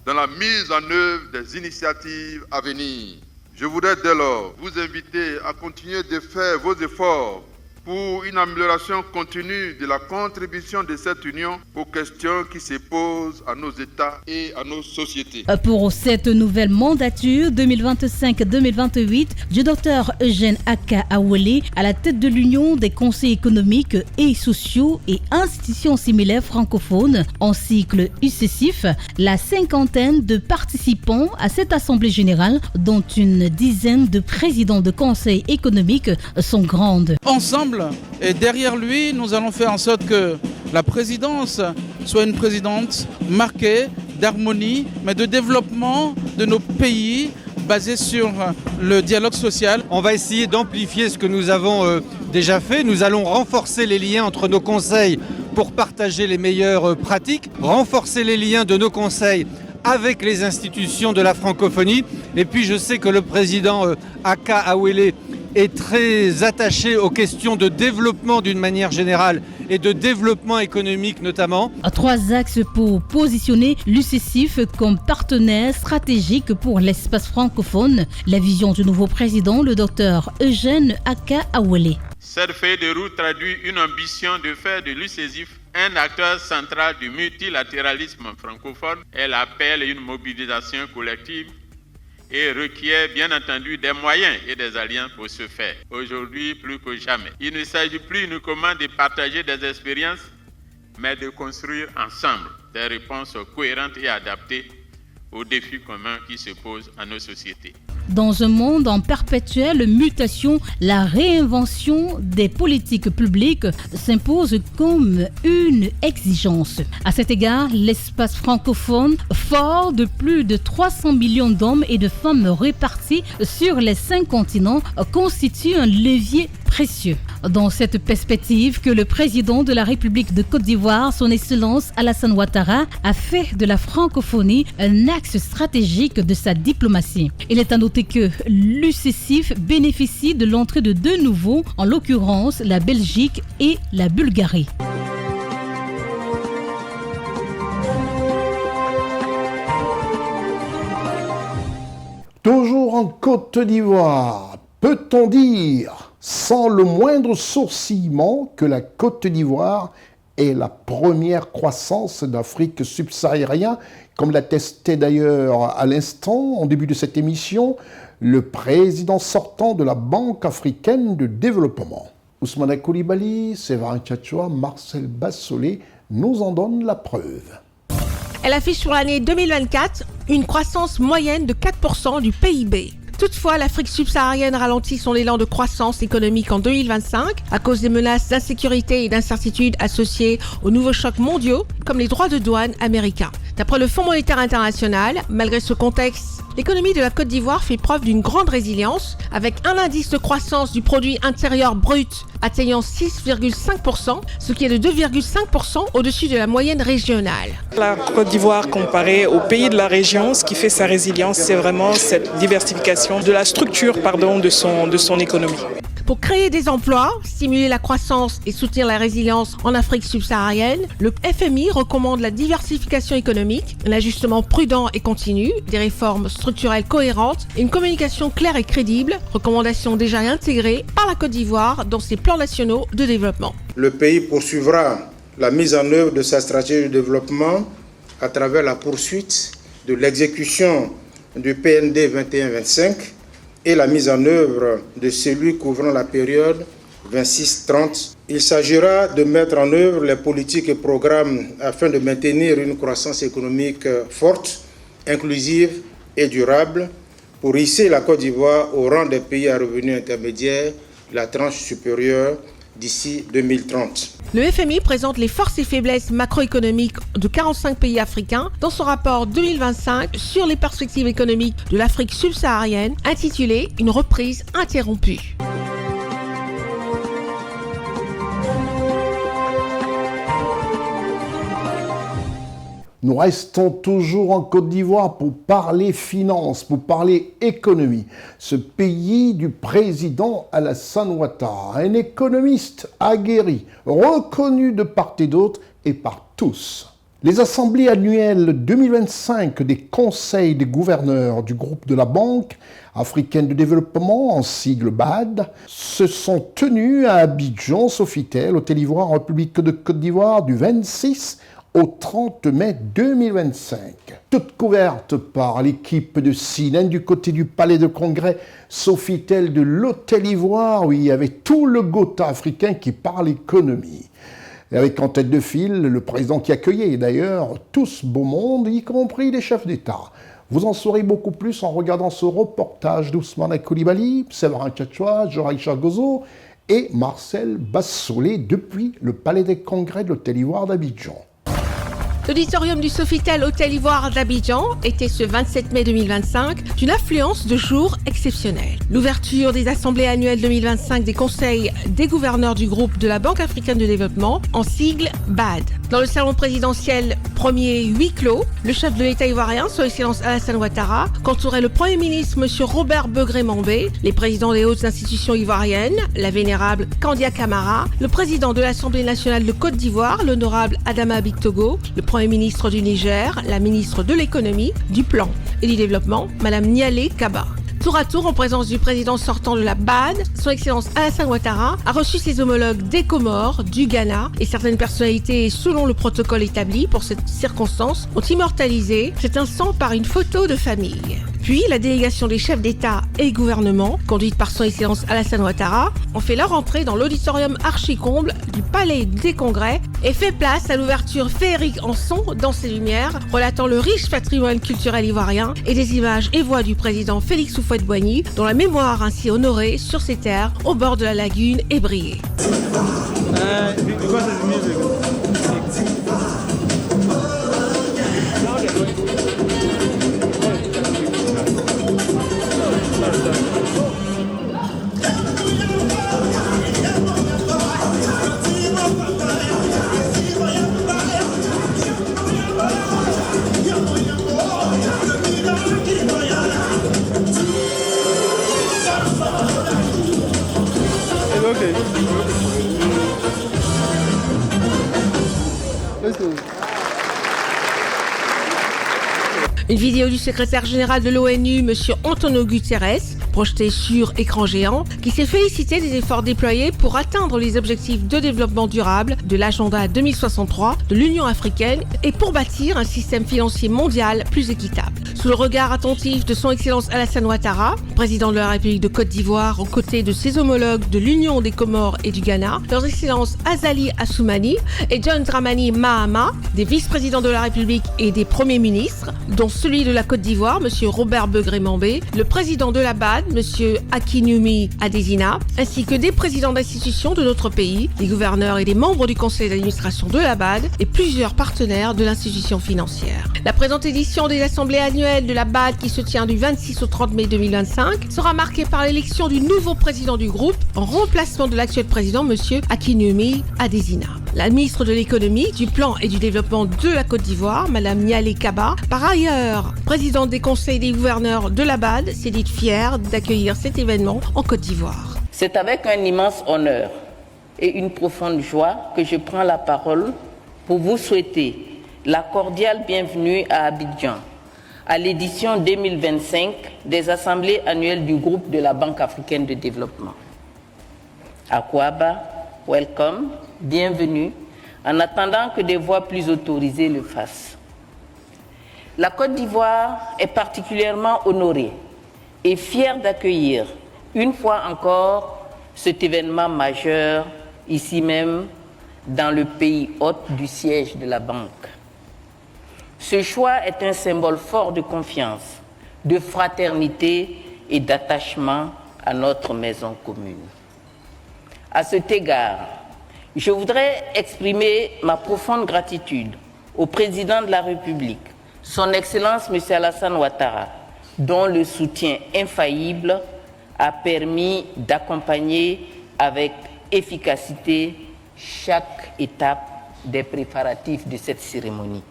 dans la mise en œuvre des initiatives à venir. Je voudrais dès lors vous inviter à continuer de faire vos efforts pour une amélioration continue de la contribution de cette union aux questions qui se posent à nos États et à nos sociétés. Pour cette nouvelle mandature 2025-2028 du Dr Eugène Aka Ouele à la tête de l'Union des conseils économiques et sociaux et institutions similaires francophones en cycle UCSIF, la cinquantaine de participants à cette assemblée générale, dont une dizaine de présidents de conseils économiques, sont grandes. Ensemble, et derrière lui, nous allons faire en sorte que la présidence soit une présidence marquée d'harmonie, mais de développement de nos pays basé sur le dialogue social. On va essayer d'amplifier ce que nous avons déjà fait. Nous allons renforcer les liens entre nos conseils pour partager les meilleures pratiques, renforcer les liens de nos conseils avec les institutions de la francophonie. Et puis je sais que le président Aka Ouele est très attaché aux questions de développement d'une manière générale et de développement économique notamment. 3 axes pour positionner l'UCSIF comme partenaire stratégique pour l'espace francophone. La vision du nouveau président, le docteur Eugène Aka Ouele. Cette feuille de route traduit une ambition de faire de l'UCSIF un acteur central du multilatéralisme francophone. Elle appelle une mobilisation collective et requiert bien entendu des moyens et des alliances pour ce faire. Aujourd'hui, plus que jamais, il ne s'agit plus uniquement de partager des expériences, mais de construire ensemble des réponses cohérentes et adaptées aux défis communs qui se posent à nos sociétés. Dans un monde en perpétuelle mutation, la réinvention des politiques publiques s'impose comme une exigence. À cet égard, l'espace francophone, fort de plus de 300 millions d'hommes et de femmes répartis sur les 5 continents, constitue un levier précieux. Dans cette perspective que le président de la République de Côte d'Ivoire, son Excellence Alassane Ouattara, a fait de la francophonie un axe stratégique de sa diplomatie. Il est à noter que l'UCCIF bénéficie de l'entrée de deux nouveaux, en l'occurrence la Belgique et la Bulgarie. Toujours en Côte d'Ivoire, peut-on dire sans le moindre sourcillement que la Côte d'Ivoire est la première croissance d'Afrique subsaharienne, comme l'attestait d'ailleurs à l'instant, en début de cette émission, le président sortant de la Banque africaine de développement. Ousmane Coulibaly, Séverin Tchatchoua, Marcel Bassolé nous en donnent la preuve. Elle affiche sur l'année 2024 une croissance moyenne de 4% du PIB. Toutefois, l'Afrique subsaharienne ralentit son élan de croissance économique en 2025 à cause des menaces d'insécurité et d'incertitude associées aux nouveaux chocs mondiaux, comme les droits de douane américains. D'après le Fonds monétaire international, malgré ce contexte, l'économie de la Côte d'Ivoire fait preuve d'une grande résilience, avec un indice de croissance du produit intérieur brut atteignant 6,5%, ce qui est de 2,5% au-dessus de la moyenne régionale. La Côte d'Ivoire, comparée aux pays de la région, ce qui fait sa résilience, c'est vraiment cette diversification de la structure de son économie. Pour créer des emplois, stimuler la croissance et soutenir la résilience en Afrique subsaharienne, le FMI recommande la diversification économique, un ajustement prudent et continu, des réformes structurelles cohérentes et une communication claire et crédible, recommandations déjà intégrées par la Côte d'Ivoire dans ses plans nationaux de développement. Le pays poursuivra la mise en œuvre de sa stratégie de développement à travers la poursuite de l'exécution du PND 21-25 et la mise en œuvre de celui couvrant la période 26-30. Il s'agira de mettre en œuvre les politiques et programmes afin de maintenir une croissance économique forte, inclusive et durable pour hisser la Côte d'Ivoire au rang des pays à revenus intermédiaires, la tranche supérieure d'ici 2030. Le FMI présente les forces et faiblesses macroéconomiques de 45 pays africains dans son rapport 2025 sur les perspectives économiques de l'Afrique subsaharienne intitulé « Une reprise interrompue ». Nous restons toujours en Côte d'Ivoire pour parler finances, pour parler économie. Ce pays du président Alassane Ouattara, un économiste aguerri, reconnu de part et d'autre et par tous. Les assemblées annuelles 2025 des conseils des gouverneurs du groupe de la Banque africaine de développement, en sigle BAD, se sont tenues à Abidjan, Sofitel, Hôtel Ivoire, en République de Côte d'Ivoire, du 26 au 30 mai 2025. Toute couverte par l'équipe de CNN du côté du palais de congrès Sofitel de l'Hôtel Ivoire, où il y avait tout le Gotha africain qui parle économie. Et avec en tête de file le président qui accueillait d'ailleurs tout ce beau monde, y compris les chefs d'État. Vous en saurez beaucoup plus en regardant ce reportage d'Ousmane Coulibaly, Séverin Tchatchoua, Joraï Chagozo et Marcel Bassolé depuis le palais des congrès de l'Hôtel Ivoire d'Abidjan. L'auditorium du Sofitel Hôtel Ivoire d'Abidjan était ce 27 mai 2025 d'une affluence de jour exceptionnelle. L'ouverture des assemblées annuelles 2025 des conseils des gouverneurs du groupe de la Banque africaine de développement, en sigle BAD. Dans le salon présidentiel premier huis clos, le chef de l'État ivoirien, son Excellence Alassane Ouattara, qu'entourait le Premier ministre M. Robert Begré-Mambé, les présidents des hautes institutions ivoiriennes, la vénérable Kandia Camara, le président de l'Assemblée nationale de Côte d'Ivoire, l'honorable Adama Bictogo, le Premier ministre du Niger, la ministre de l'économie, du plan et du développement, Mme Nialé Kaba. Tour à tour, en présence du président sortant de la BAD, son Excellence Alassane Ouattara a reçu ses homologues des Comores, du Ghana et certaines personnalités, selon le protocole établi pour cette circonstance, ont immortalisé cet instant par une photo de famille. Puis, la délégation des chefs d'État et gouvernement, conduite par son Excellence Alassane Ouattara, ont fait leur entrée dans l'auditorium archi-comble du Palais des Congrès et fait place à l'ouverture féerique en son dans ses lumières, relatant le riche patrimoine culturel ivoirien et des images et voix du président Félix Houphouët-Boigny, dont la mémoire ainsi honorée sur ses terres au bord de la lagune ébriée. vidéo du secrétaire général de l'ONU, M. Antonio Guterres, projetée sur écran géant, qui s'est félicité des efforts déployés pour atteindre les objectifs de développement durable de l'agenda 2063 de l'Union africaine et pour bâtir un système financier mondial plus équitable. Sous le regard attentif de son Excellence Alassane Ouattara, président de la République de Côte d'Ivoire, aux côtés de ses homologues de l'Union des Comores et du Ghana, leurs Excellences Azali Assoumani et John Dramani Mahama, des vice-présidents de la République et des premiers ministres, dont celui de la Côte d'Ivoire, M. Robert Begré-Mambé, le président de la BAD, M. Akinwumi Adesina, ainsi que des présidents d'institutions de notre pays, des gouverneurs et des membres du conseil d'administration de la BAD et plusieurs partenaires de l'institution financière. La présente édition des assemblées annuelles de la BAD, qui se tient du 26 au 30 mai 2025, sera marquée par l'élection du nouveau président du groupe en remplacement de l'actuel président, M. Akinwumi Adesina. La ministre de l'économie, du plan et du développement de la Côte d'Ivoire, Mme Nialé Kaba, par ailleurs présidente des conseils des gouverneurs de la BAD, s'est dite fière d'accueillir cet événement en Côte d'Ivoire. C'est avec un immense honneur et une profonde joie que je prends la parole pour vous souhaiter la cordiale bienvenue à Abidjan, à l'édition 2025 des assemblées annuelles du groupe de la Banque africaine de développement. Akwaba, welcome, bienvenue, en attendant que des voix plus autorisées le fassent. La Côte d'Ivoire est particulièrement honorée et fière d'accueillir une fois encore cet événement majeur ici même dans le pays hôte du siège de la Banque. Ce choix est un symbole fort de confiance, de fraternité et d'attachement à notre maison commune. À cet égard, je voudrais exprimer ma profonde gratitude au président de la République, son Excellence M. Alassane Ouattara, dont le soutien infaillible a permis d'accompagner avec efficacité chaque étape des préparatifs de cette cérémonie.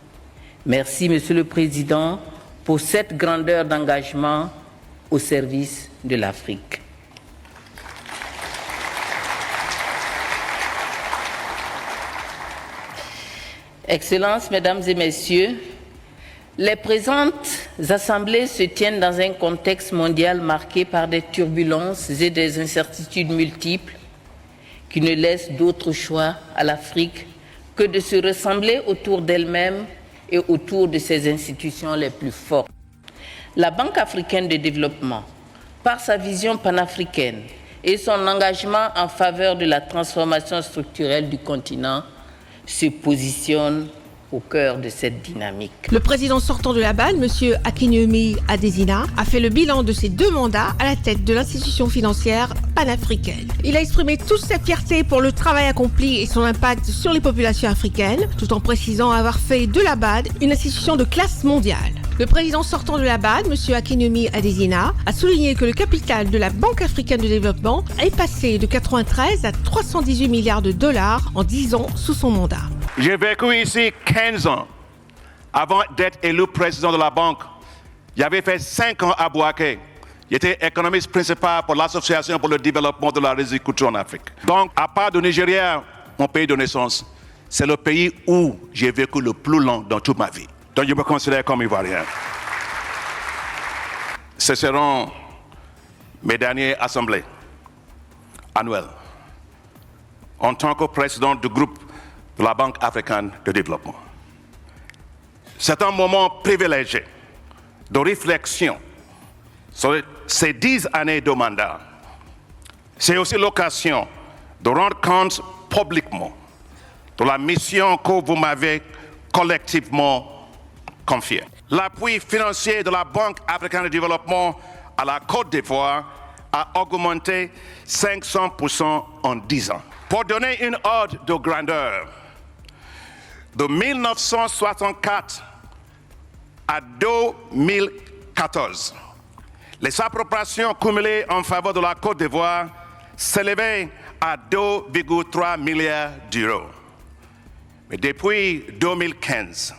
Merci, Monsieur le Président, pour cette grandeur d'engagement au service de l'Afrique. Excellences, Mesdames et Messieurs, les présentes assemblées se tiennent dans un contexte mondial marqué par des turbulences et des incertitudes multiples qui ne laissent d'autre choix à l'Afrique que de se rassembler autour d'elle-même et autour de ses institutions les plus fortes. La Banque africaine de développement, par sa vision panafricaine et son engagement en faveur de la transformation structurelle du continent, se positionne au cœur de cette dynamique. Le président sortant de la BAD, M. Akinwumi Adesina, a fait le bilan de ses 2 mandats à la tête de l'institution financière panafricaine. Il a exprimé toute sa fierté pour le travail accompli et son impact sur les populations africaines, tout en précisant avoir fait de la BAD une institution de classe mondiale. Le président sortant de la BAD, M. Akinwumi Adesina, a souligné que le capital de la Banque africaine de développement est passé de 93 à 318 milliards de dollars en 10 ans sous son mandat. J'ai vécu ici 15 ans avant d'être élu président de la banque. J'avais fait 5 ans à Bouaké. J'étais économiste principal pour l'Association pour le développement de la riziculture en Afrique. Donc, à part du Nigeria, mon pays de naissance, c'est le pays où j'ai vécu le plus long dans toute ma vie. Donc, je me considère comme Ivoirien. Ce seront mes dernières assemblées annuelles en tant que président du groupe de la Banque africaine de développement. C'est un moment privilégié de réflexion sur ces 10 années de mandat. C'est aussi l'occasion de rendre compte publiquement de la mission que vous m'avez collectivement confiée. L'appui financier de la Banque africaine de développement à la Côte d'Ivoire a augmenté 500% en 10 ans. Pour donner une ordre de grandeur, de 1964 à 2014, les appropriations cumulées en faveur de la Côte d'Ivoire s'élevaient à 2,3 milliards d'euros. Mais depuis 2015,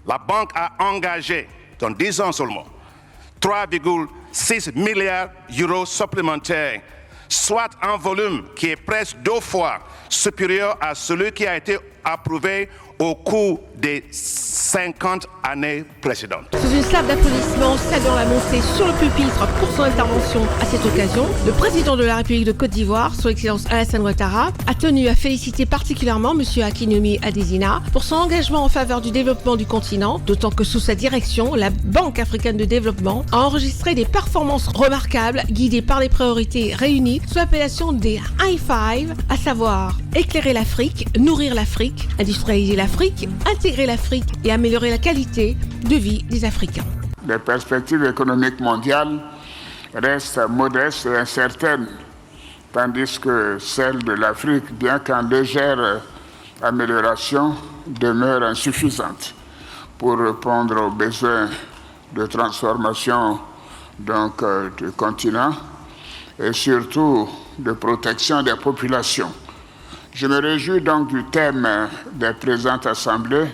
la banque a engagé, dans 10 ans seulement, 3,6 milliards d'euros supplémentaires, soit un volume qui est presque 2 fois supérieur à celui qui a été approuvé au cours des 50 années précédentes. Sous une slave d'applaudissements saluant la montée sur le pupitre pour son intervention à cette occasion, le président de la République de Côte d'Ivoire, son Excellence Alassane Ouattara, a tenu à féliciter particulièrement M. Akinwumi Adesina pour son engagement en faveur du développement du continent, d'autant que sous sa direction, la Banque africaine de développement a enregistré des performances remarquables guidées par les priorités réunies sous l'appellation des High Five, à savoir éclairer l'Afrique, nourrir l'Afrique, industrialiser l'Afrique, intégrer l'Afrique et améliorer la qualité de vie des Africains. Les perspectives économiques mondiales restent modestes et incertaines, tandis que celles de l'Afrique, bien qu'en légère amélioration, demeurent insuffisantes pour répondre aux besoins de transformation du continent et surtout de protection des populations. Je me réjouis donc du thème des présentes assemblées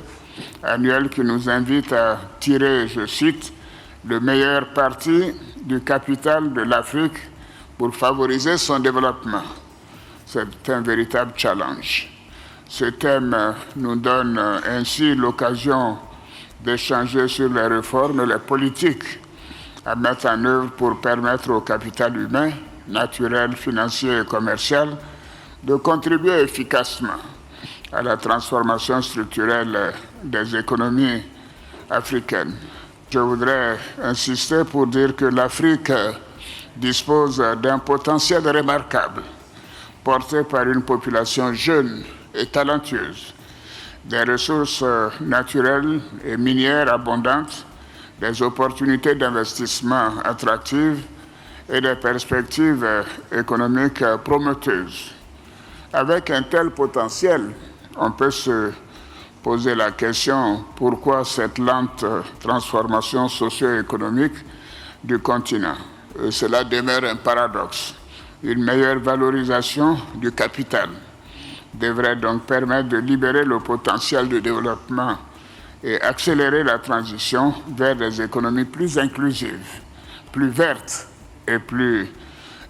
annuelles qui nous invite à tirer, je cite, le meilleur parti du capital de l'Afrique pour favoriser son développement. C'est un véritable challenge. Ce thème nous donne ainsi l'occasion d'échanger sur les réformes et les politiques à mettre en œuvre pour permettre au capital humain, naturel, financier et commercial de contribuer efficacement à la transformation structurelle des économies africaines. Je voudrais insister pour dire que l'Afrique dispose d'un potentiel remarquable, porté par une population jeune et talentueuse, des ressources naturelles et minières abondantes, des opportunités d'investissement attractives et des perspectives économiques prometteuses. Avec un tel potentiel, on peut se poser la question pourquoi cette lente transformation socio-économique du continent. Et cela demeure un paradoxe. Une meilleure valorisation du capital devrait donc permettre de libérer le potentiel de développement et accélérer la transition vers des économies plus inclusives, plus vertes et plus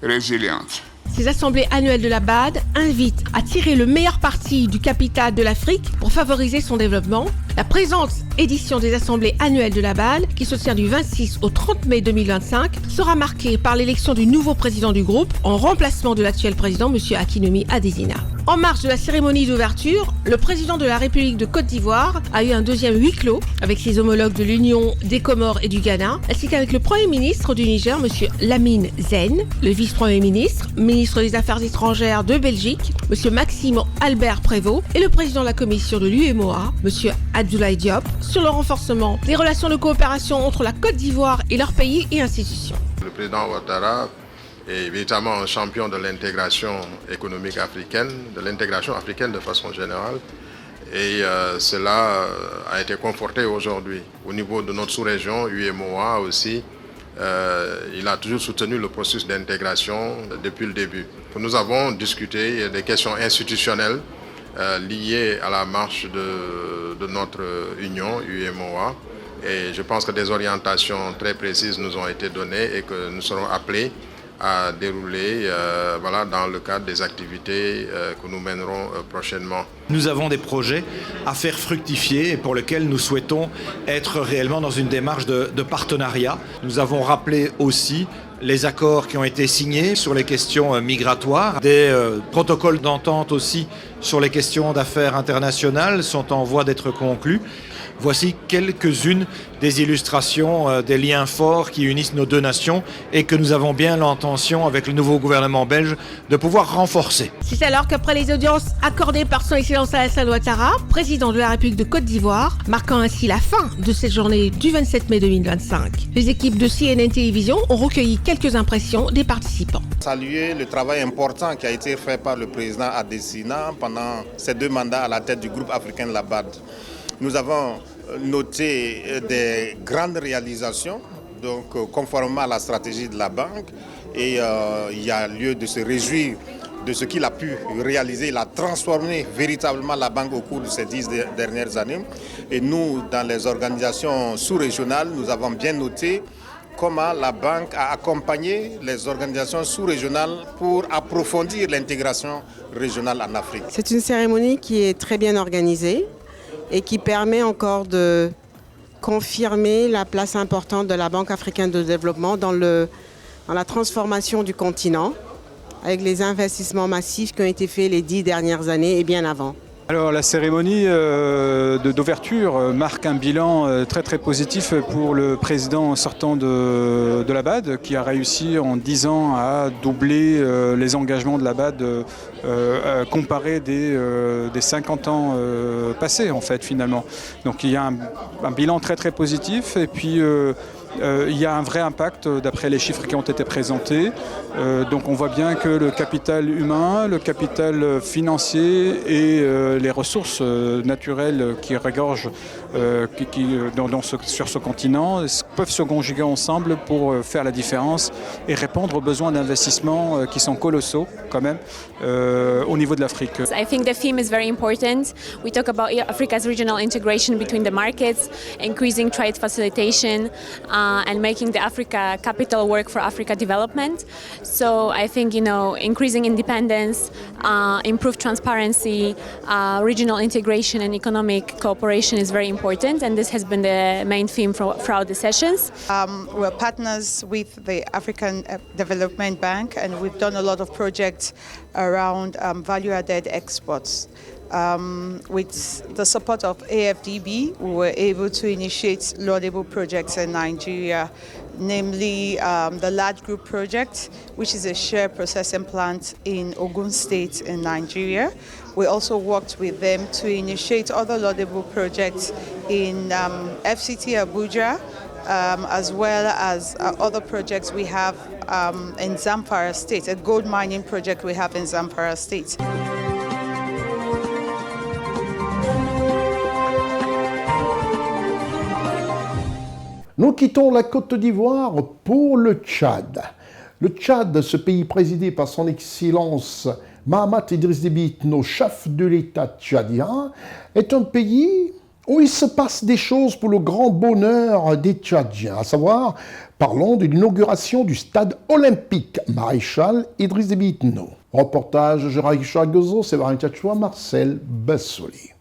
résilientes. Ces assemblées annuelles de la BAD invitent à tirer le meilleur parti du capital de l'Afrique pour favoriser son développement. La présente édition des assemblées annuelles de la BAD, qui se tient du 26 au 30 mai 2025, sera marquée par l'élection du nouveau président du groupe en remplacement de l'actuel président, M. Akinwumi Adesina. En marge de la cérémonie d'ouverture, le président de la République de Côte d'Ivoire a eu un deuxième huis clos avec ses homologues de l'Union, des Comores et du Ghana, ainsi qu'avec le Premier ministre du Niger, M. Lamine Zen, le vice-premier ministre, ministre des Affaires étrangères de Belgique, M. Maxime Albert Prévost, et le président de la commission de l'UEMOA, M. Abdoulaye Diop, sur le renforcement des relations de coopération entre la Côte d'Ivoire et leurs pays et institutions. Le président Ouattara est véritablement un champion de l'intégration économique africaine, de l'intégration africaine de façon générale. Et cela a été conforté aujourd'hui. Au niveau de notre sous-région, UEMOA aussi, il a toujours soutenu le processus d'intégration depuis le début. Nous avons discuté des questions institutionnelles liées à la marche de notre union, UEMOA. Et je pense que des orientations très précises nous ont été données et que nous serons appelés à dérouler dans le cadre des activités que nous mènerons prochainement. Nous avons des projets à faire fructifier et pour lesquels nous souhaitons être réellement dans une démarche de partenariat. Nous avons rappelé aussi les accords qui ont été signés sur les questions migratoires. Des protocoles d'entente aussi sur les questions d'affaires internationales sont en voie d'être conclus. Voici quelques-unes des illustrations des liens forts qui unissent nos deux nations et que nous avons bien l'intention, avec le nouveau gouvernement belge, de pouvoir renforcer. C'est alors qu'après les audiences accordées par son Excellence Alassane Ouattara, président de la République de Côte d'Ivoire, marquant ainsi la fin de cette journée du 27 mai 2025, les équipes de CNN Télévision ont recueilli quelques impressions des participants. Saluer le travail important qui a été fait par le président Adesina pendant ses 2 mandats à la tête du groupe africain de la BAD. Nous avons noté des grandes réalisations, donc conformément à la stratégie de la banque, et il y a lieu de se réjouir de ce qu'il a pu réaliser. Il a transformé véritablement la banque au cours de ces 10 dernières années. Et nous, dans les organisations sous-régionales, nous avons bien noté comment la banque a accompagné les organisations sous-régionales pour approfondir l'intégration régionale en Afrique. C'est une cérémonie qui est très bien organisée. et qui permet encore de confirmer la place importante de la Banque africaine de développement dans la transformation du continent, avec les investissements massifs qui ont été faits les 10 dernières années et bien avant. Alors la cérémonie d'ouverture marque un bilan très très positif pour le président sortant de la BAD, qui a réussi en 10 ans à doubler les engagements de la BAD comparé des 50 ans passés en fait finalement. Donc il y a un bilan très très positif et puis il y a un vrai impact d'après les chiffres qui ont été présentés. Donc on voit bien que le capital humain, le capital financier et les ressources naturelles qui regorgent sur ce continent peuvent se conjuguer ensemble pour faire la différence et répondre aux besoins d'investissement qui sont colossaux quand même au niveau de l'Afrique. I think the theme is very important. We talk about Africa's regional integration between the markets, increasing trade facilitation, and making the Africa capital work for Africa development. So I think, increasing independence, improved transparency, regional integration and economic cooperation is very important, and this has been the main theme throughout the sessions. We're partners with the African Development Bank, and we've done a lot of projects around value-added exports. With the support of AFDB, we were able to initiate laudable projects in Nigeria, namely the Large Group project, which is a share processing plant in Ogun State in Nigeria. We also worked with them to initiate other laudable projects in FCT Abuja, as well as other projects we have in Zamfara State, a gold mining project we have in Zamfara State. Nous quittons la Côte d'Ivoire pour le Tchad. Le Tchad, ce pays présidé par son Excellence Mahamat Idriss Déby Itno, chef de l'État tchadien, est un pays où il se passe des choses pour le grand bonheur des Tchadiens. À savoir, parlons de l'inauguration du stade olympique Maréchal Idriss Déby Itno. Reportage Gérard Chagozo, Séverin Tchatchoua, Marcel Bassoli.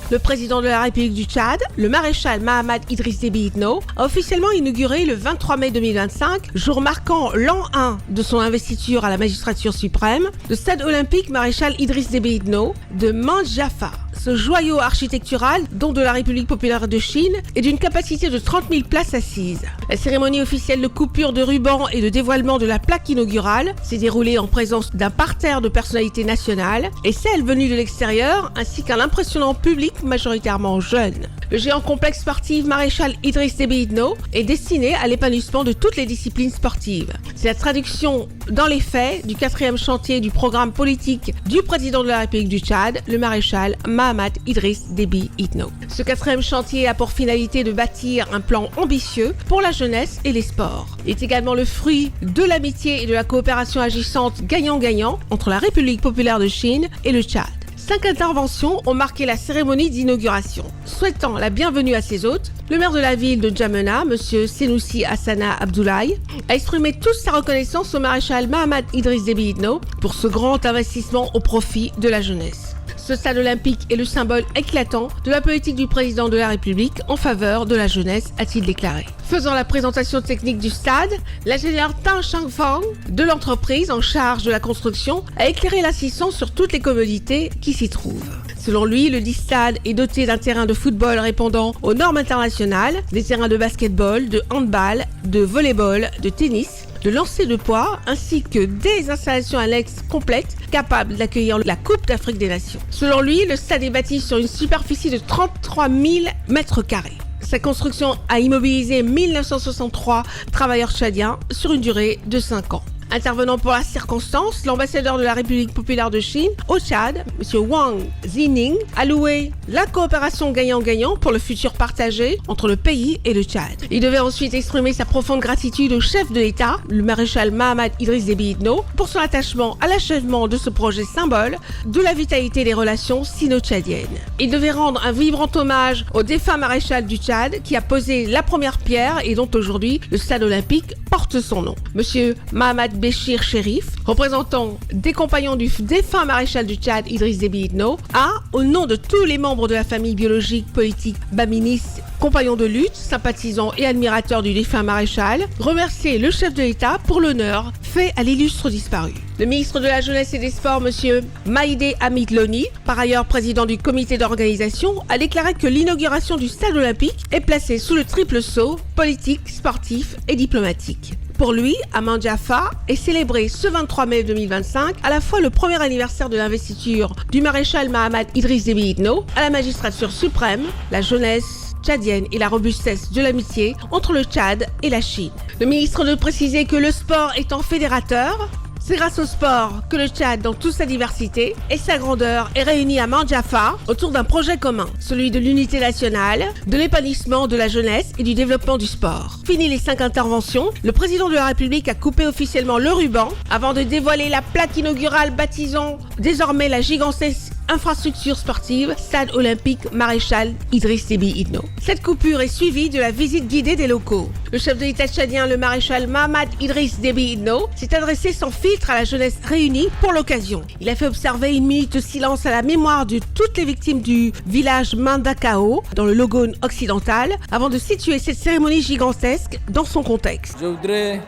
Le président de la République du Tchad, le maréchal Mahamat Idriss Déby Itno, a officiellement inauguré le 23 mai 2025, jour marquant l'an 1 de son investiture à la magistrature suprême, le stade olympique maréchal Idriss Déby Itno de Mandjaffa. Ce joyau architectural, don de la République populaire de Chine, est d'une capacité de 30 000 places assises. La cérémonie officielle de coupure de ruban et de dévoilement de la plaque inaugurale s'est déroulée en présence d'un parterre de personnalités nationales et celles venues de l'extérieur, ainsi qu'un impressionnant public majoritairement jeune. Le géant complexe sportif maréchal Idriss Déby Itno est destiné à l'épanouissement de toutes les disciplines sportives. C'est la traduction dans les faits du 4e chantier du programme politique du président de la République du Tchad, le maréchal Mahamat Idriss Déby Itno. Ce 4e chantier a pour finalité de bâtir un plan ambitieux pour la jeunesse et les sports. Il est également le fruit de l'amitié et de la coopération agissante gagnant-gagnant entre la République populaire de Chine et le Tchad. 5 interventions ont marqué la cérémonie d'inauguration. Souhaitant la bienvenue à ses hôtes, le maire de la ville de Djamena, M. Senoussi Hassana Abdoulaye, a exprimé toute sa reconnaissance au maréchal Mahamat Idriss Déby Itno pour ce grand investissement au profit de la jeunesse. Ce stade olympique est le symbole éclatant de la politique du président de la République en faveur de la jeunesse, a-t-il déclaré. Faisant la présentation technique du stade, l'ingénieur Tang Shangfang de l'entreprise en charge de la construction a éclairé l'assistant sur toutes les commodités qui s'y trouvent. Selon lui, le dit stade est doté d'un terrain de football répondant aux normes internationales, des terrains de basketball, de handball, de volleyball, de tennis, de lancer de poids, ainsi que des installations annexes complètes capables d'accueillir la Coupe d'Afrique des Nations. Selon lui, le stade est bâti sur une superficie de 33 000 mètres carrés. Sa construction a immobilisé 1963 travailleurs tchadiens sur une durée de 5 ans. Intervenant pour la circonstance, l'ambassadeur de la République populaire de Chine au Tchad, M. Wang Zining, a loué la coopération gagnant-gagnant pour le futur partagé entre le pays et le Tchad. Il devait ensuite exprimer sa profonde gratitude au chef de l'État, le maréchal Mahamat Idriss Déby Itno, pour son attachement à l'achèvement de ce projet symbole de la vitalité des relations sino-tchadiennes. Il devait rendre un vibrant hommage au défunt maréchal du Tchad qui a posé la première pierre et dont aujourd'hui le stade olympique porte son nom. Monsieur Mahamad Béchir Chérif, représentant des compagnons du défunt maréchal du Tchad Idriss Déby Itno, a, au nom de tous les membres de la famille biologique, politique, baminis, compagnons de lutte, sympathisants et admirateurs du défunt maréchal, remercié le chef de l'État pour l'honneur fait à l'illustre disparu. Le ministre de la Jeunesse et des Sports, monsieur Maïdé Hamid Loni, par ailleurs président du comité d'organisation, a déclaré que l'inauguration du stade olympique est placée sous le triple sceau politique, sportif et diplomatique. Pour lui, Aman Jaffa est célébré ce 23 mai 2025 à la fois le premier anniversaire de l'investiture du maréchal Mahamad Idriss Déby Itno à la magistrature suprême, la jeunesse tchadienne et la robustesse de l'amitié entre le Tchad et la Chine. Le ministre de préciser que le sport étant fédérateur, c'est grâce au sport que le Tchad, dans toute sa diversité et sa grandeur, est réuni à Mandjaffa autour d'un projet commun, celui de l'unité nationale, de l'épanouissement de la jeunesse et du développement du sport. Fini les 5 interventions, le président de la République a coupé officiellement le ruban avant de dévoiler la plaque inaugurale baptisant désormais la gigantesque infrastructure sportive Stade olympique Maréchal Idriss Déby Itno. Cette coupure est suivie de la visite guidée des locaux. Le chef de l'État tchadien, le maréchal Mahamad Idriss Déby Itno, s'est adressé sans filtre à la jeunesse réunie pour l'occasion. Il a fait observer une minute de silence à la mémoire de toutes les victimes du village Mandakao, dans le Logone occidental, avant de situer cette cérémonie gigantesque dans son contexte. Je voudrais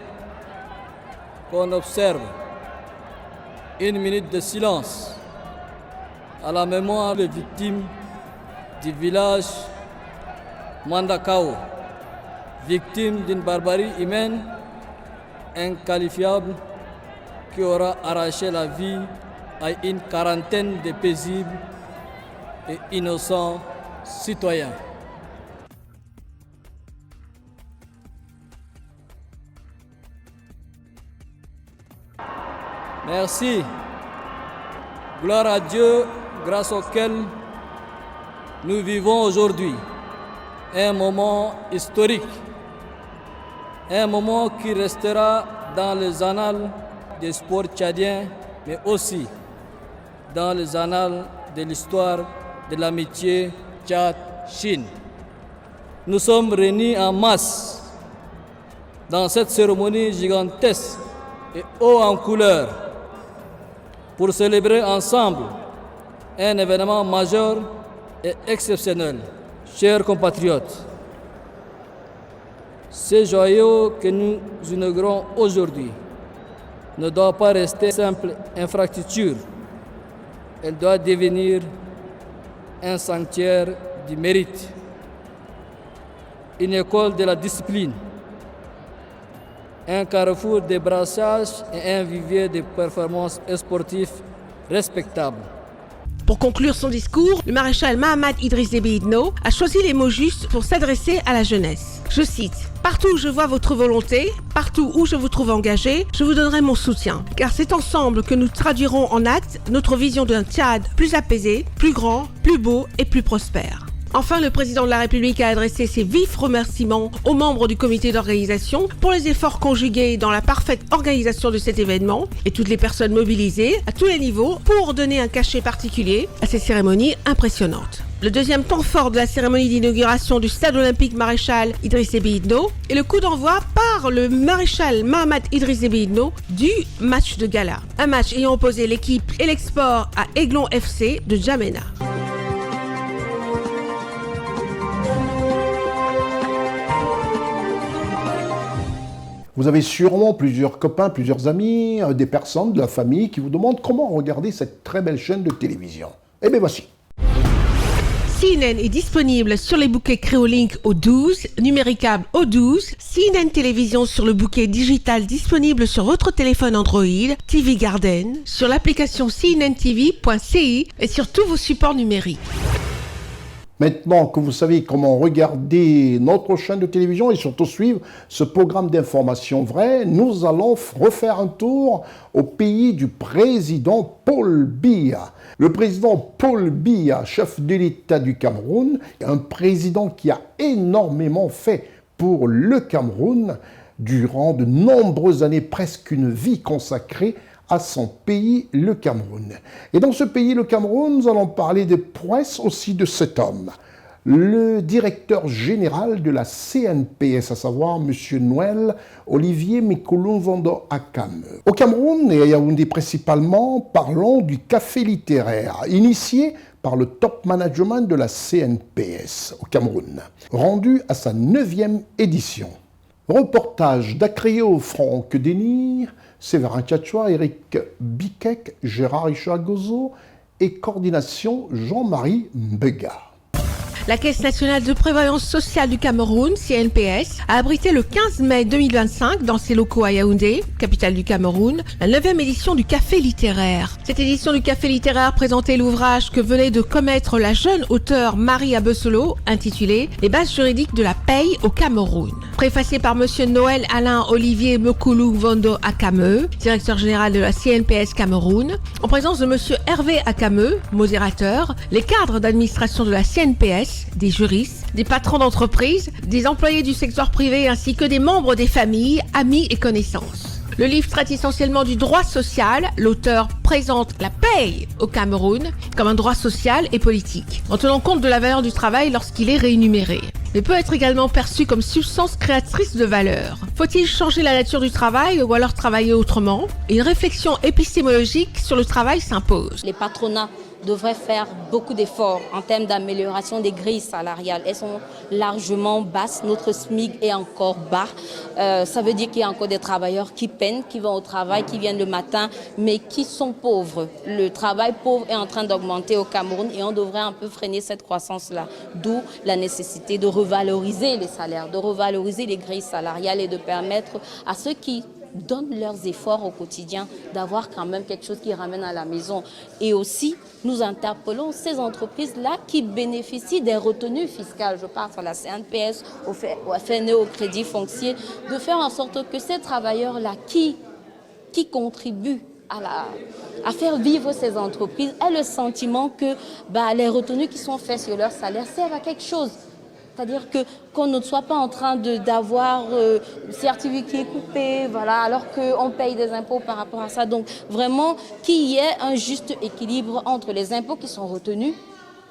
qu'on observe une minute de silence à la mémoire des victimes du village Mandakao, victimes d'une barbarie humaine inqualifiable qui aura arraché la vie à une quarantaine de paisibles et innocents citoyens. Merci. Gloire à Dieu, grâce auquel nous vivons aujourd'hui un moment historique, un moment qui restera dans les annales des sports tchadiens, mais aussi dans les annales de l'histoire de l'amitié Tchad-Chine. Nous sommes réunis en masse dans cette cérémonie gigantesque et haut en couleur pour célébrer ensemble un événement majeur et exceptionnel. Chers compatriotes, ce joyau que nous inaugurons aujourd'hui ne doit pas rester simple infrastructure. Elle doit devenir un sanctuaire du mérite, une école de la discipline, un carrefour de brassage et un vivier de performances sportives respectables. Pour conclure son discours, le maréchal Mahamad Idriss Déby Itno a choisi les mots justes pour s'adresser à la jeunesse. Je cite: « Partout où je vois votre volonté, partout où je vous trouve engagé, je vous donnerai mon soutien. Car c'est ensemble que nous traduirons en actes notre vision d'un Tchad plus apaisé, plus grand, plus beau et plus prospère. » Enfin, le président de la République a adressé ses vifs remerciements aux membres du comité d'organisation pour les efforts conjugués dans la parfaite organisation de cet événement et toutes les personnes mobilisées à tous les niveaux pour donner un cachet particulier à cette cérémonie impressionnante. Le deuxième temps fort de la cérémonie d'inauguration du stade olympique Maréchal Idriss Déby Itno est le coup d'envoi par le maréchal Mahamad Idriss Déby Itno du match de gala. Un match ayant opposé l'équipe et l'export à Aiglon FC de Djamena. Vous avez sûrement plusieurs copains, plusieurs amis, des personnes de la famille qui vous demandent comment regarder cette très belle chaîne de télévision. Eh bien voici. CNN est disponible sur les bouquets Créolink au 12, numéricable au 12, CNN Télévision sur le bouquet digital disponible sur votre téléphone Android, TV Garden, sur l'application cnntv.ci et sur tous vos supports numériques. Maintenant que vous savez comment regarder notre chaîne de télévision et surtout suivre ce programme d'information vraie, nous allons refaire un tour au pays du président Paul Biya. Le président Paul Biya, chef de l'État du Cameroun, un président qui a énormément fait pour le Cameroun durant de nombreuses années, presque une vie consacrée à son pays, le Cameroun. Et dans ce pays, le Cameroun, nous allons parler des prouesses aussi de cet homme. le directeur général de la CNPS, à savoir M. Noël Olivier Mikulumvondo Akame. Au Cameroun et à Yaoundé principalement, parlons du café littéraire, initié par le top management de la CNPS au Cameroun, rendu à sa 9e édition. Reportage d'Acrio Franck Denir, Séverin Tchatchoua, Eric Bikek, Gérard Ishagozo et coordination Jean-Marie Mbega. La Caisse nationale de prévoyance sociale du Cameroun, CNPS, a abrité le 15 mai 2025 dans ses locaux à Yaoundé, capitale du Cameroun, la 9e édition du Café littéraire. Cette édition du Café littéraire présentait l'ouvrage que venait de commettre la jeune auteure Marie Abesolo, intitulé « Les bases juridiques de la paye au Cameroun ». Préfacé par M. Noël Alain Olivier Mikulumvondo Akame, directeur général de la CNPS Cameroun, en présence de M. Hervé Akame, modérateur, les cadres d'administration de la CNPS, des juristes, des patrons d'entreprise, des employés du secteur privé ainsi que des membres des familles, amis et connaissances. Le livre traite essentiellement du droit social. L'auteur présente la paye au Cameroun comme un droit social et politique, en tenant compte de la valeur du travail lorsqu'il est rémunéré, mais peut être également perçu comme substance créatrice de valeur. Faut-il changer la nature du travail ou alors travailler autrement? Une réflexion épistémologique sur le travail s'impose. Les patronats devraient faire beaucoup d'efforts en termes d'amélioration des grilles salariales. Elles sont largement basses. Notre SMIC est encore bas. Ça veut dire qu'il y a encore des travailleurs qui peinent, qui vont au travail, qui viennent le matin, mais qui sont pauvres. Le travail pauvre est en train d'augmenter au Cameroun et on devrait un peu freiner cette croissance-là. D'où la nécessité de revaloriser les salaires, de revaloriser les grilles salariales et de permettre à ceux qui donnent leurs efforts au quotidien d'avoir quand même quelque chose qui ramène à la maison. Et aussi, nous interpellons ces entreprises-là qui bénéficient des retenues fiscales. Je parle sur la CNPS, au FNE, au Crédit Foncier, de faire en sorte que ces travailleurs-là qui contribuent à faire vivre ces entreprises aient le sentiment que les retenues qui sont faites sur leur salaire servent à quelque chose. C'est-à-dire qu'on ne soit pas en train d'avoir le certificat qui est coupé, voilà, alors qu'on paye des impôts par rapport à ça. Donc vraiment qu'il y ait un juste équilibre entre les impôts qui sont retenus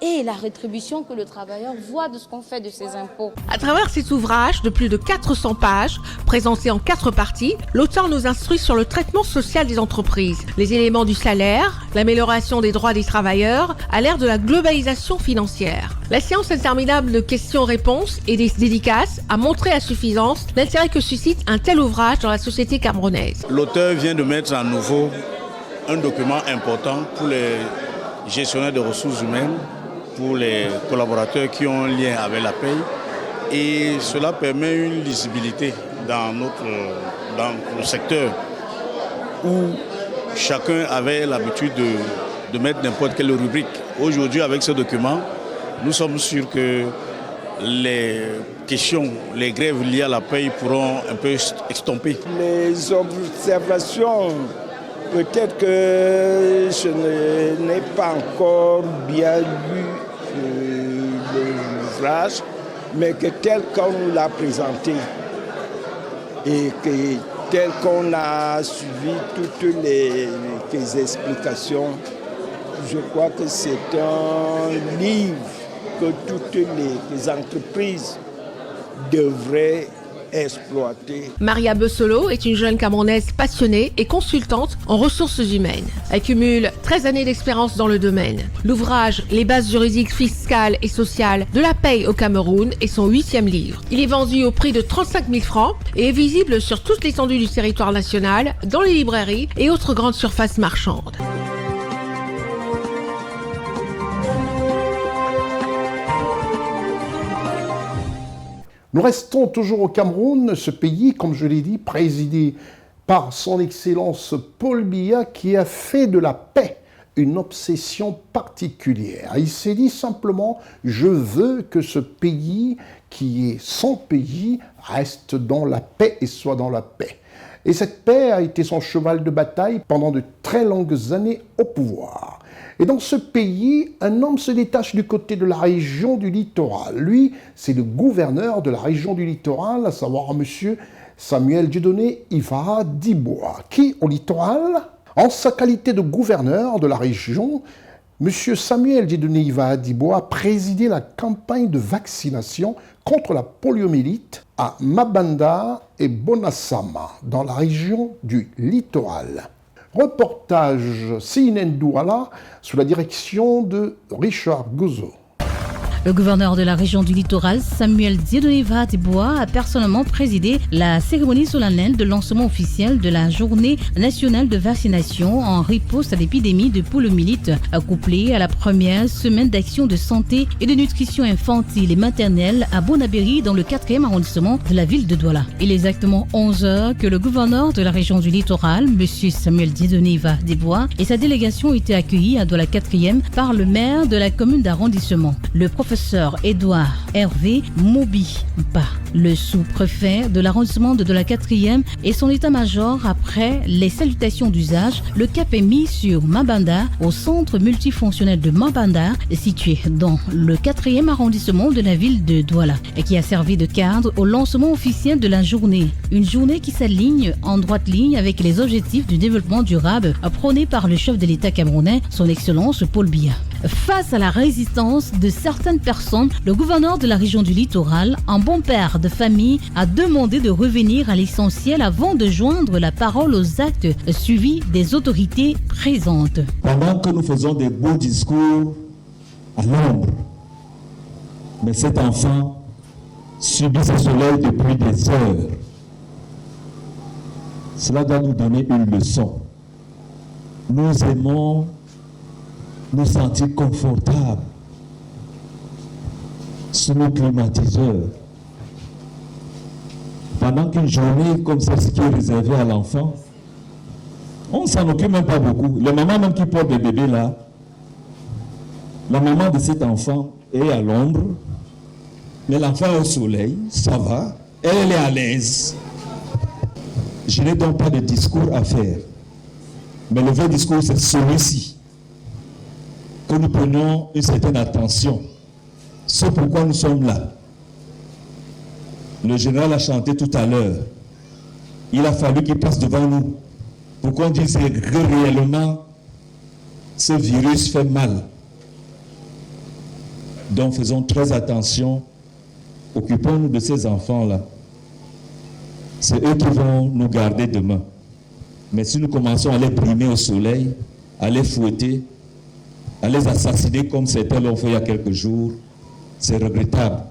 et la rétribution que le travailleur voit de ce qu'on fait de ses impôts. À travers cet ouvrage de plus de 400 pages, présenté en 4 parties, l'auteur nous instruit sur le traitement social des entreprises, les éléments du salaire, l'amélioration des droits des travailleurs à l'ère de la globalisation financière. La séance interminable de questions-réponses et des dédicaces a montré à suffisance l'intérêt que suscite un tel ouvrage dans la société camerounaise. L'auteur vient de mettre à nouveau un document important pour les gestionnaires de ressources humaines, pour les collaborateurs qui ont un lien avec la paye, et cela permet une lisibilité dans le secteur où chacun avait l'habitude de mettre n'importe quelle rubrique. Aujourd'hui, avec ce document, nous sommes sûrs que les questions, les grèves liées à la paye pourront un peu estomper. Les observations, peut-être que je n'ai pas encore bien lu l'ouvrage, mais que tel qu'on l'a présenté et que tel qu'on a suivi toutes les explications, je crois que c'est un livre que toutes les entreprises devraient exploiter. Marie Abesolo est une jeune Camerounaise passionnée et consultante en ressources humaines. Elle cumule 13 années d'expérience dans le domaine. L'ouvrage « Les bases juridiques fiscales et sociales de la paye au Cameroun » est son 8e livre. Il est vendu au prix de 35 000 francs et est visible sur toute l'étendue du territoire national, dans les librairies et autres grandes surfaces marchandes. Nous restons toujours au Cameroun, ce pays, comme je l'ai dit, présidé par son Excellence Paul Biya, qui a fait de la paix une obsession particulière. Il s'est dit simplement, je veux que ce pays, qui est son pays, reste dans la paix et soit dans la paix. Et cette paix a été son cheval de bataille pendant de très longues années au pouvoir. Et dans ce pays, un homme se détache du côté de la région du littoral. Lui, c'est le gouverneur de la région du littoral, à savoir M. Samuel Dieudonné Ivara Dibois, qui, au littoral, en sa qualité de gouverneur de la région, M. Samuel Dieudonné-Iva Adibo a présidé la campagne de vaccination contre la poliomyélite à Mabanda et Bonasama, dans la région du littoral. Reportage CNN Douala sous la direction de Richard Gouzeau. Le gouverneur de la région du littoral, Samuel Dieudonné-Iva Adibo, a personnellement présidé la cérémonie solennelle de lancement officiel de la journée nationale de vaccination en riposte à l'épidémie de poliomyélite, couplée à la première semaine d'action de santé et de nutrition infantile et maternelle à Bonabéry dans le 4e arrondissement de la ville de Douala. Il est exactement 11 heures que le gouverneur de la région du littoral, M. Samuel Dieudonné-Iva Adibo, et sa délégation ont été accueillis à Douala 4e par le maire de la commune d'arrondissement, le professeur Édouard Hervé Mobiba, le sous-préfet de l'arrondissement de la 4e et son état-major. Après les salutations d'usage, le cap est mis sur Mabanda, au centre multifonctionnel de Mabanda, situé dans le 4e arrondissement de la ville de Douala, et qui a servi de cadre au lancement officiel de la journée. Une journée qui s'aligne en droite ligne avec les objectifs du développement durable prônés par le chef de l'État camerounais, son Excellence Paul Biya. Face à la résistance de certaines personnes, le gouverneur de la région du littoral, un bon père de famille, a demandé de revenir à l'essentiel avant de joindre la parole aux actes suivis des autorités présentes. Pendant que nous faisons des beaux discours à l'ombre, mais cet enfant subit ce soleil depuis des heures. Cela doit nous donner une leçon. Nous aimons nous sentir confortables sous nos climatiseurs. Pendant qu'une journée comme celle qui est réservée à l'enfant, on ne s'en occupe même pas beaucoup. Les mamans même qui portent des bébés là, la maman de cet enfant est à l'ombre, mais l'enfant est au soleil, ça va, elle est à l'aise. Je n'ai donc pas de discours à faire. Mais le vrai discours, c'est celui-ci. Que nous prenions une certaine attention. C'est pourquoi nous sommes là. Le général a chanté tout à l'heure. Il a fallu qu'il passe devant nous pour qu'on dise que réellement ce virus fait mal. Donc faisons très attention. Occupons-nous de ces enfants-là. C'est eux qui vont nous garder demain. Mais si nous commençons à les brimer au soleil, à les fouetter, à les assassiner comme certains l'ont fait il y a quelques jours, c'est regrettable.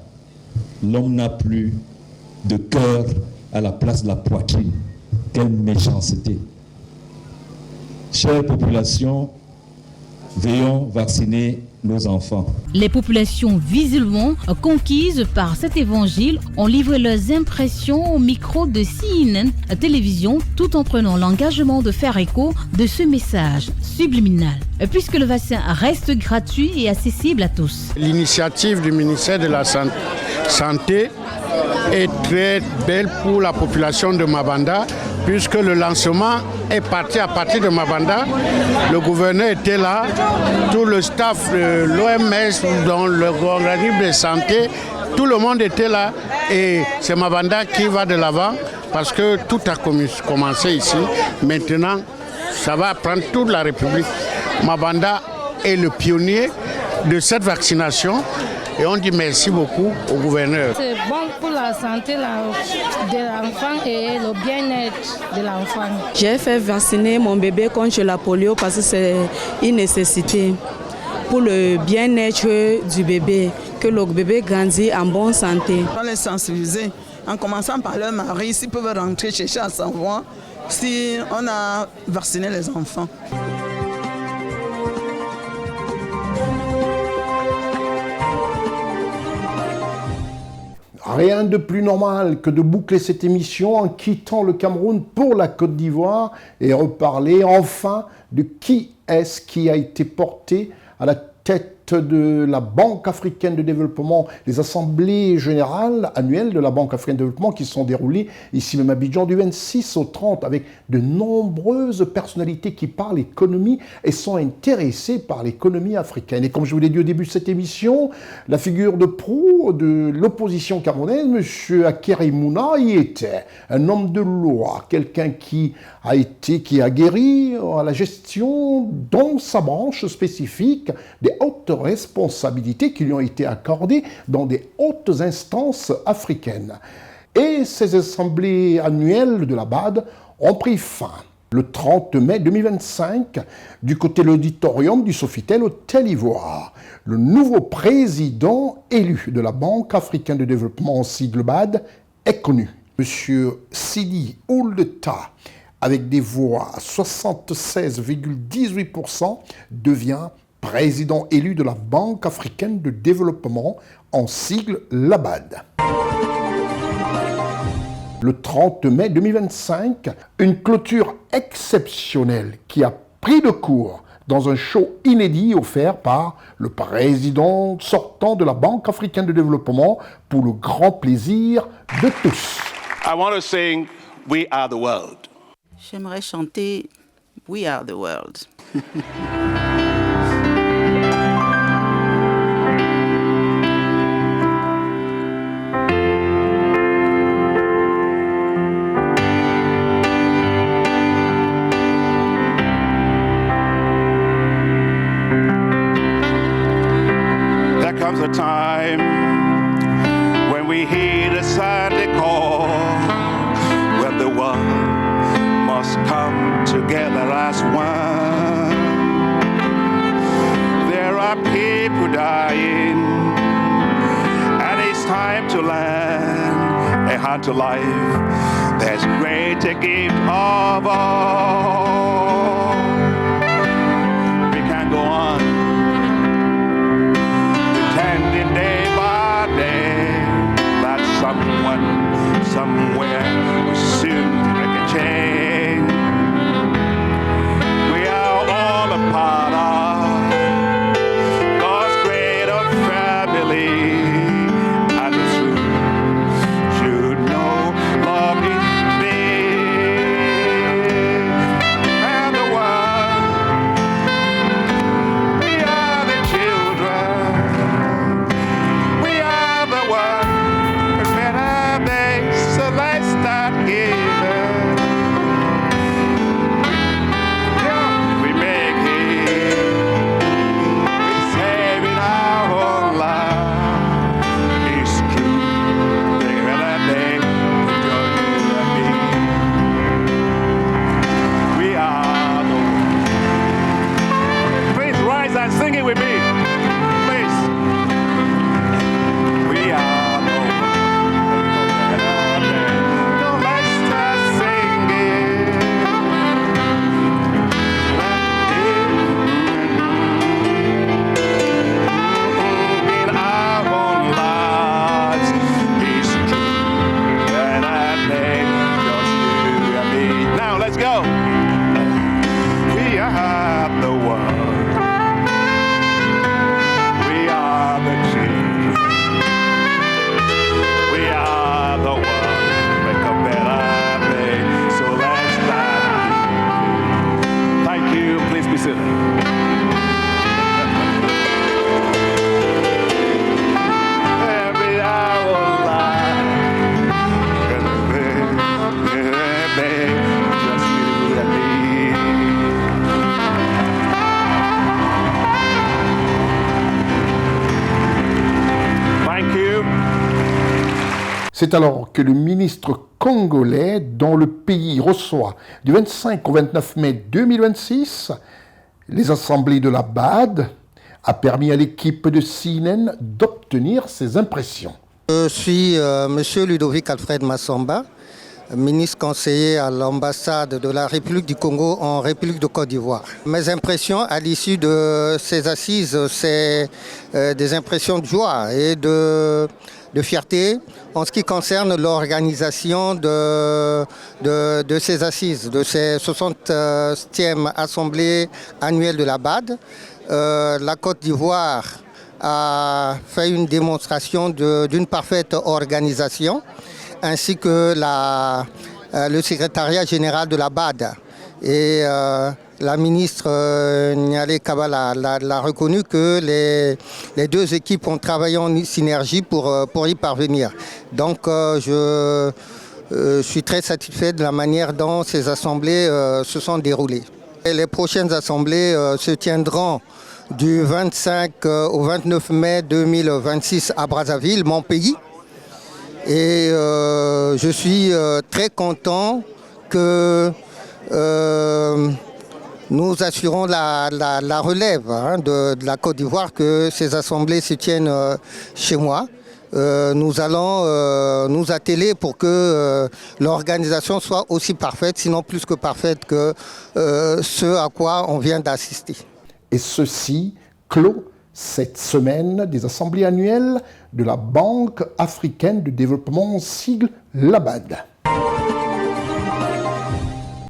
L'homme n'a plus de cœur à la place de la poitrine. Quelle méchanceté. Chère population, veillons vacciner nos enfants. Les populations visiblement conquises par cet évangile ont livré leurs impressions au micro de CNN Télévision tout en prenant l'engagement de faire écho de ce message subliminal, puisque le vaccin reste gratuit et accessible à tous. L'initiative du ministère de la Santé est très belle pour la population de Mabanda, puisque le lancement est parti à partir de Mabanda. Le gouverneur était là, tout le staff de l'OMS, dans l'organisme de santé, tout le monde était là et c'est Mabanda qui va de l'avant parce que tout a commencé ici. Maintenant, ça va prendre toute la République. Mabanda est le pionnier de cette vaccination. Et on dit merci beaucoup au gouverneur. C'est bon pour la santé de l'enfant et le bien-être de l'enfant. J'ai fait vacciner mon bébé contre la polio parce que c'est une nécessité pour le bien-être du bébé, que le bébé grandit en bonne santé. On les sensibiliser en commençant par leur mari, s'ils peuvent rentrer chercher à savoir si on a vacciné les enfants. Rien de plus normal que de boucler cette émission en quittant le Cameroun pour la Côte d'Ivoire et reparler enfin de qui est-ce qui a été porté à la tête de la Banque africaine de développement, les assemblées générales annuelles de la Banque africaine de développement qui sont déroulées ici même à Abidjan du 26 au 30 avec de nombreuses personnalités qui parlent économie et sont intéressées par l'économie africaine. Et comme je vous l'ai dit au début de cette émission, la figure de proue de l'opposition camerounaise, M. Akere Mouna, y était un homme de loi, quelqu'un qui a guéri à la gestion dans sa branche spécifique des hautes responsabilités qui lui ont été accordées dans des hautes instances africaines. Et ces assemblées annuelles de la BAD ont pris fin le 30 mai 2025 du côté de l'auditorium du Sofitel Hôtel Ivoire. Le nouveau président élu de la Banque africaine de développement en sigle BAD est connu. M. Sidi Ould-Tah, avec des voix à 76,18%, devient président élu de la Banque africaine de développement, en sigle LABAD. Le 30 mai 2025, une clôture exceptionnelle qui a pris de court dans un show inédit offert par le président sortant de la Banque africaine de développement pour le grand plaisir de tous. I want to sing We Are the World. J'aimerais chanter We Are the World. There comes a time when we hear the Sunday call, when the world must come together as one. There are people dying, and it's time to lend a hand to life. There's greater gift of all. We can go on pretending day by day that someone somewhere will soon make a change. We are all a part of God's greater family, and the truth should know love is big. And the world, we are the children, we are the one, a better day, so let's start giving. We make it, we're saving our whole life. It's true, bigger than a day, bigger than me. We are the one. Please rise and sing it with me. Please. We are the one. So let's start singing. In our own lives, it's true that I made just you and me. Now let's go. We are the one. We are the children. We are the one. Make a better day. So let's start. Thank you. Please be seated. Every hour of life, just you and me. Thank you. C'est alors que le ministre congolais, dont le pays reçoit du 25 au 29 mai 2026 les assemblées de la BAD, a permis à l'équipe de CNN d'obtenir ses impressions. Je suis M. Ludovic Alfred Massamba, ministre conseiller à l'ambassade de la République du Congo en République de Côte d'Ivoire. Mes impressions à l'issue de ces assises, c'est des impressions de joie et de fierté en ce qui concerne l'organisation de ces assises, de ces 60e Assemblée annuelle de la BAD. La Côte d'Ivoire a fait une démonstration d'une parfaite organisation, ainsi que le secrétariat général de la BAD. Et la ministre Nialé Kaba l'a reconnu que les deux équipes ont travaillé en synergie pour y parvenir. Donc je suis très satisfait de la manière dont ces assemblées se sont déroulées. Et les prochaines assemblées se tiendront du 25 au 29 mai 2026 à Brazzaville, mon pays. Et je suis très content que nous assurons la relève de la Côte d'Ivoire, que ces assemblées se tiennent chez moi. Nous allons nous atteler pour que l'organisation soit aussi parfaite, sinon plus que parfaite, que ce à quoi on vient d'assister. Et ceci clôt cette semaine des assemblées annuelles de la Banque africaine de développement, sigle LABAD.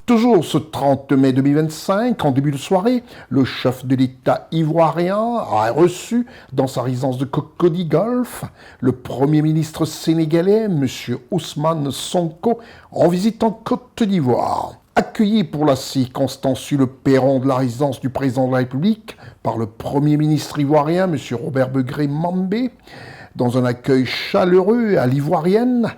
Toujours ce 30 mai 2025, en début de soirée, le chef de l'État ivoirien a reçu dans sa résidence de Cocody Golf le Premier ministre sénégalais, M. Ousmane Sonko, en visite en Côte d'Ivoire. Accueilli pour la circonstance sur le perron de la résidence du président de la République par le Premier ministre ivoirien, M. Robert Begré Mambé, dans un accueil chaleureux à l'ivoirienne,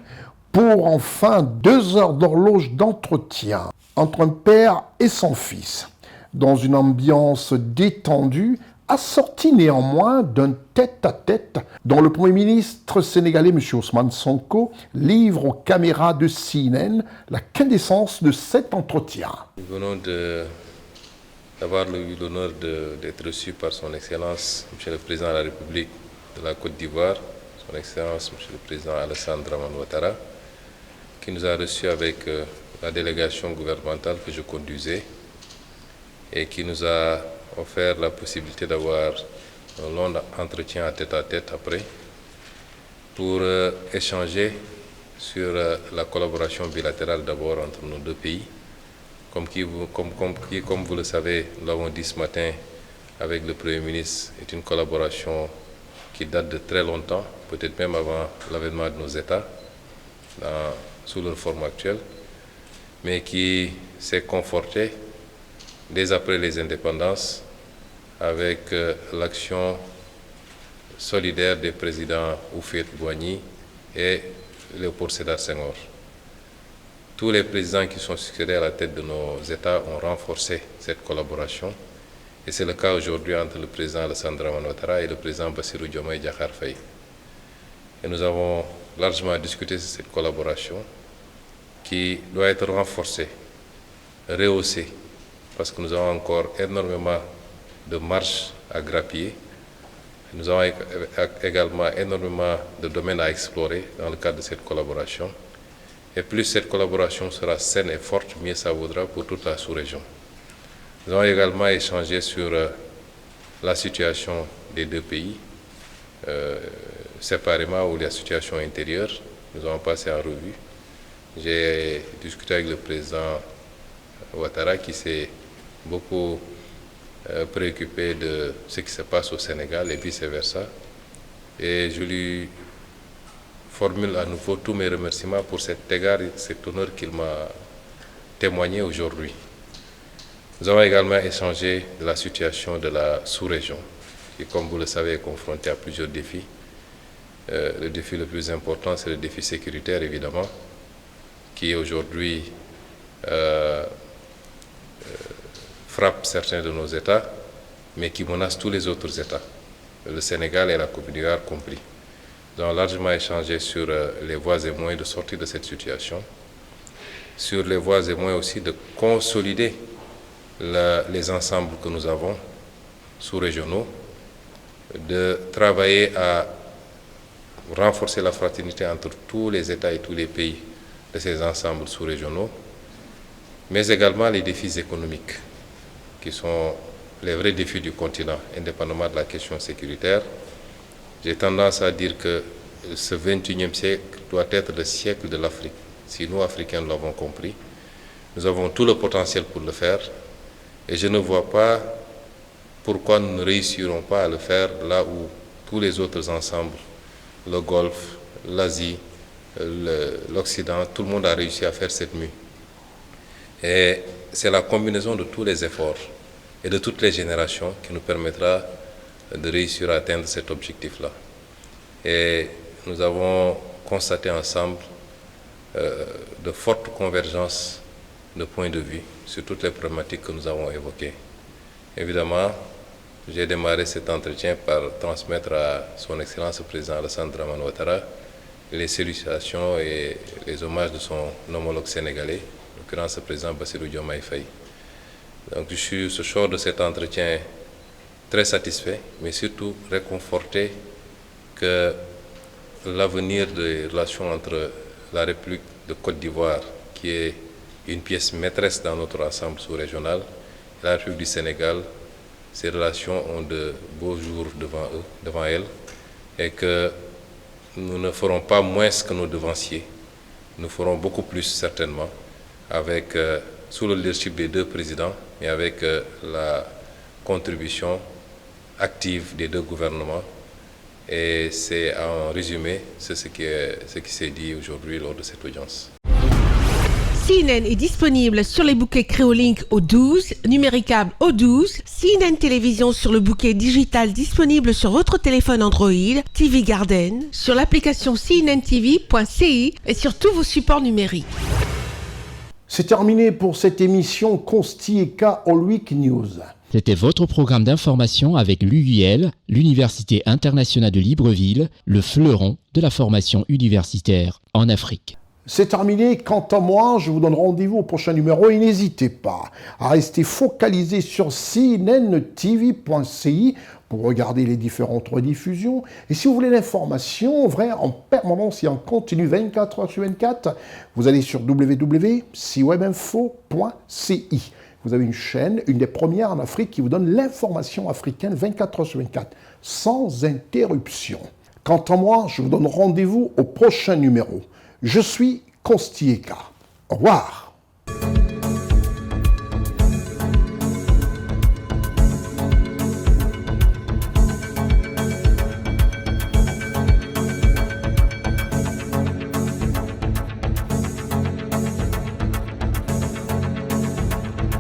pour enfin 2 heures d'horloge d'entretien entre un père et son fils, dans une ambiance détendue, assortie néanmoins d'un tête-à-tête dont le Premier ministre sénégalais, M. Ousmane Sonko, livre aux caméras de CNN la quintessence de cet entretien. Nous venons d'avoir eu l'honneur d'être reçus par son Excellence, M. le Président de la République de la Côte d'Ivoire, son Excellence, M. le Président Alassane Dramane Ouattara, qui nous a reçus avec la délégation gouvernementale que je conduisais et qui nous a offert la possibilité d'avoir un long entretien à tête après pour échanger sur la collaboration bilatérale d'abord entre nos deux pays. Comme vous le savez, nous l'avons dit ce matin avec le Premier ministre, c'est une collaboration qui date de très longtemps, peut-être même avant l'avènement de nos États, sous leur forme actuelle, mais qui s'est confortée dès après les indépendances avec l'action solidaire des présidents Houphouët-Boigny et Léopold Sédar Senghor. Tous les présidents qui sont succédés à la tête de nos États ont renforcé cette collaboration et c'est le cas aujourd'hui entre le président Alassane Dramane Ouattara et le président Bassirou Diomaye Diakhar Faye. Et nous avons largement discuté de cette collaboration qui doit être renforcée, rehaussée, parce que nous avons encore énormément de marge à grappiller. Nous avons également énormément de domaines à explorer dans le cadre de cette collaboration. Et plus cette collaboration sera saine et forte, mieux ça vaudra pour toute la sous-région. Nous avons également échangé sur la situation des deux pays, séparément ou la situation intérieure. Nous avons passé en revue. J'ai discuté avec le président Ouattara qui s'est beaucoup préoccupé de ce qui se passe au Sénégal et vice-versa. Et je lui formule à nouveau tous mes remerciements pour cet égard et cet honneur qu'il m'a témoigné aujourd'hui. Nous avons également échangé de la situation de la sous-région, qui, comme vous le savez, est confrontée à plusieurs défis. Le défi le plus important, c'est le défi sécuritaire, évidemment, qui aujourd'hui frappe certains de nos États, mais qui menace tous les autres États, le Sénégal et la Côte d'Ivoire compris. Nous avons largement échangé sur les voies et moyens de sortir de cette situation, sur les voies et moyens aussi de consolider les ensembles que nous avons sous-régionaux, de travailler à renforcer la fraternité entre tous les États et tous les pays de ces ensembles sous-régionaux, mais également les défis économiques, qui sont les vrais défis du continent, indépendamment de la question sécuritaire. J'ai tendance à dire que ce 21e siècle doit être le siècle de l'Afrique. Si nous, Africains, l'avons compris, nous avons tout le potentiel pour le faire. Et je ne vois pas pourquoi nous ne réussirons pas à le faire là où tous les autres ensembles, le Golfe, l'Asie, l'Occident, tout le monde a réussi à faire cette mue. Et c'est la combinaison de tous les efforts et de toutes les générations qui nous permettra de réussir à atteindre cet objectif-là. Et nous avons constaté ensemble de fortes convergences de points de vue sur toutes les problématiques que nous avons évoquées. Évidemment, j'ai démarré cet entretien par transmettre à son Excellence le Président Alassane Dramane Ouattara les salutations et les hommages de son homologue sénégalais, en l'occurrence le Président Bassirou Diomaye Faye. Donc je suis ce soir de cet entretien très satisfait, mais surtout réconforté que l'avenir des relations entre la République de Côte d'Ivoire, qui est une pièce maîtresse dans notre ensemble sous-régional, et la République du Sénégal, ces relations ont de beaux jours devant elles, et que nous ne ferons pas moins que nos devanciers. Nous ferons beaucoup plus certainement, avec, sous le leadership des deux présidents, et avec la contribution active des deux gouvernements. Et c'est en résumé ce qui s'est dit aujourd'hui lors de cette audience. CNN est disponible sur les bouquets Créolink au 12, numéricable au 12, CNN Télévision sur le bouquet digital disponible sur votre téléphone Android, TV Garden, sur l'application cnntv.ci et sur tous vos supports numériques. C'est terminé pour cette émission Consti-ECA All Week News. C'était votre programme d'information avec l'UIL, l'Université internationale de Libreville, le fleuron de la formation universitaire en Afrique. C'est terminé. Quant à moi, je vous donne rendez-vous au prochain numéro et n'hésitez pas à rester focalisé sur cnntv.ci pour regarder les différentes rediffusions. Et si vous voulez l'information vraie en permanence et en continu 24 heures sur 24, vous allez sur www.ciwebinfo.ci. Vous avez une chaîne, une des premières en Afrique, qui vous donne l'information africaine 24 heures sur 24, sans interruption. Quant à moi, je vous donne rendez-vous au prochain numéro. Je suis Consti-ECA. Au revoir.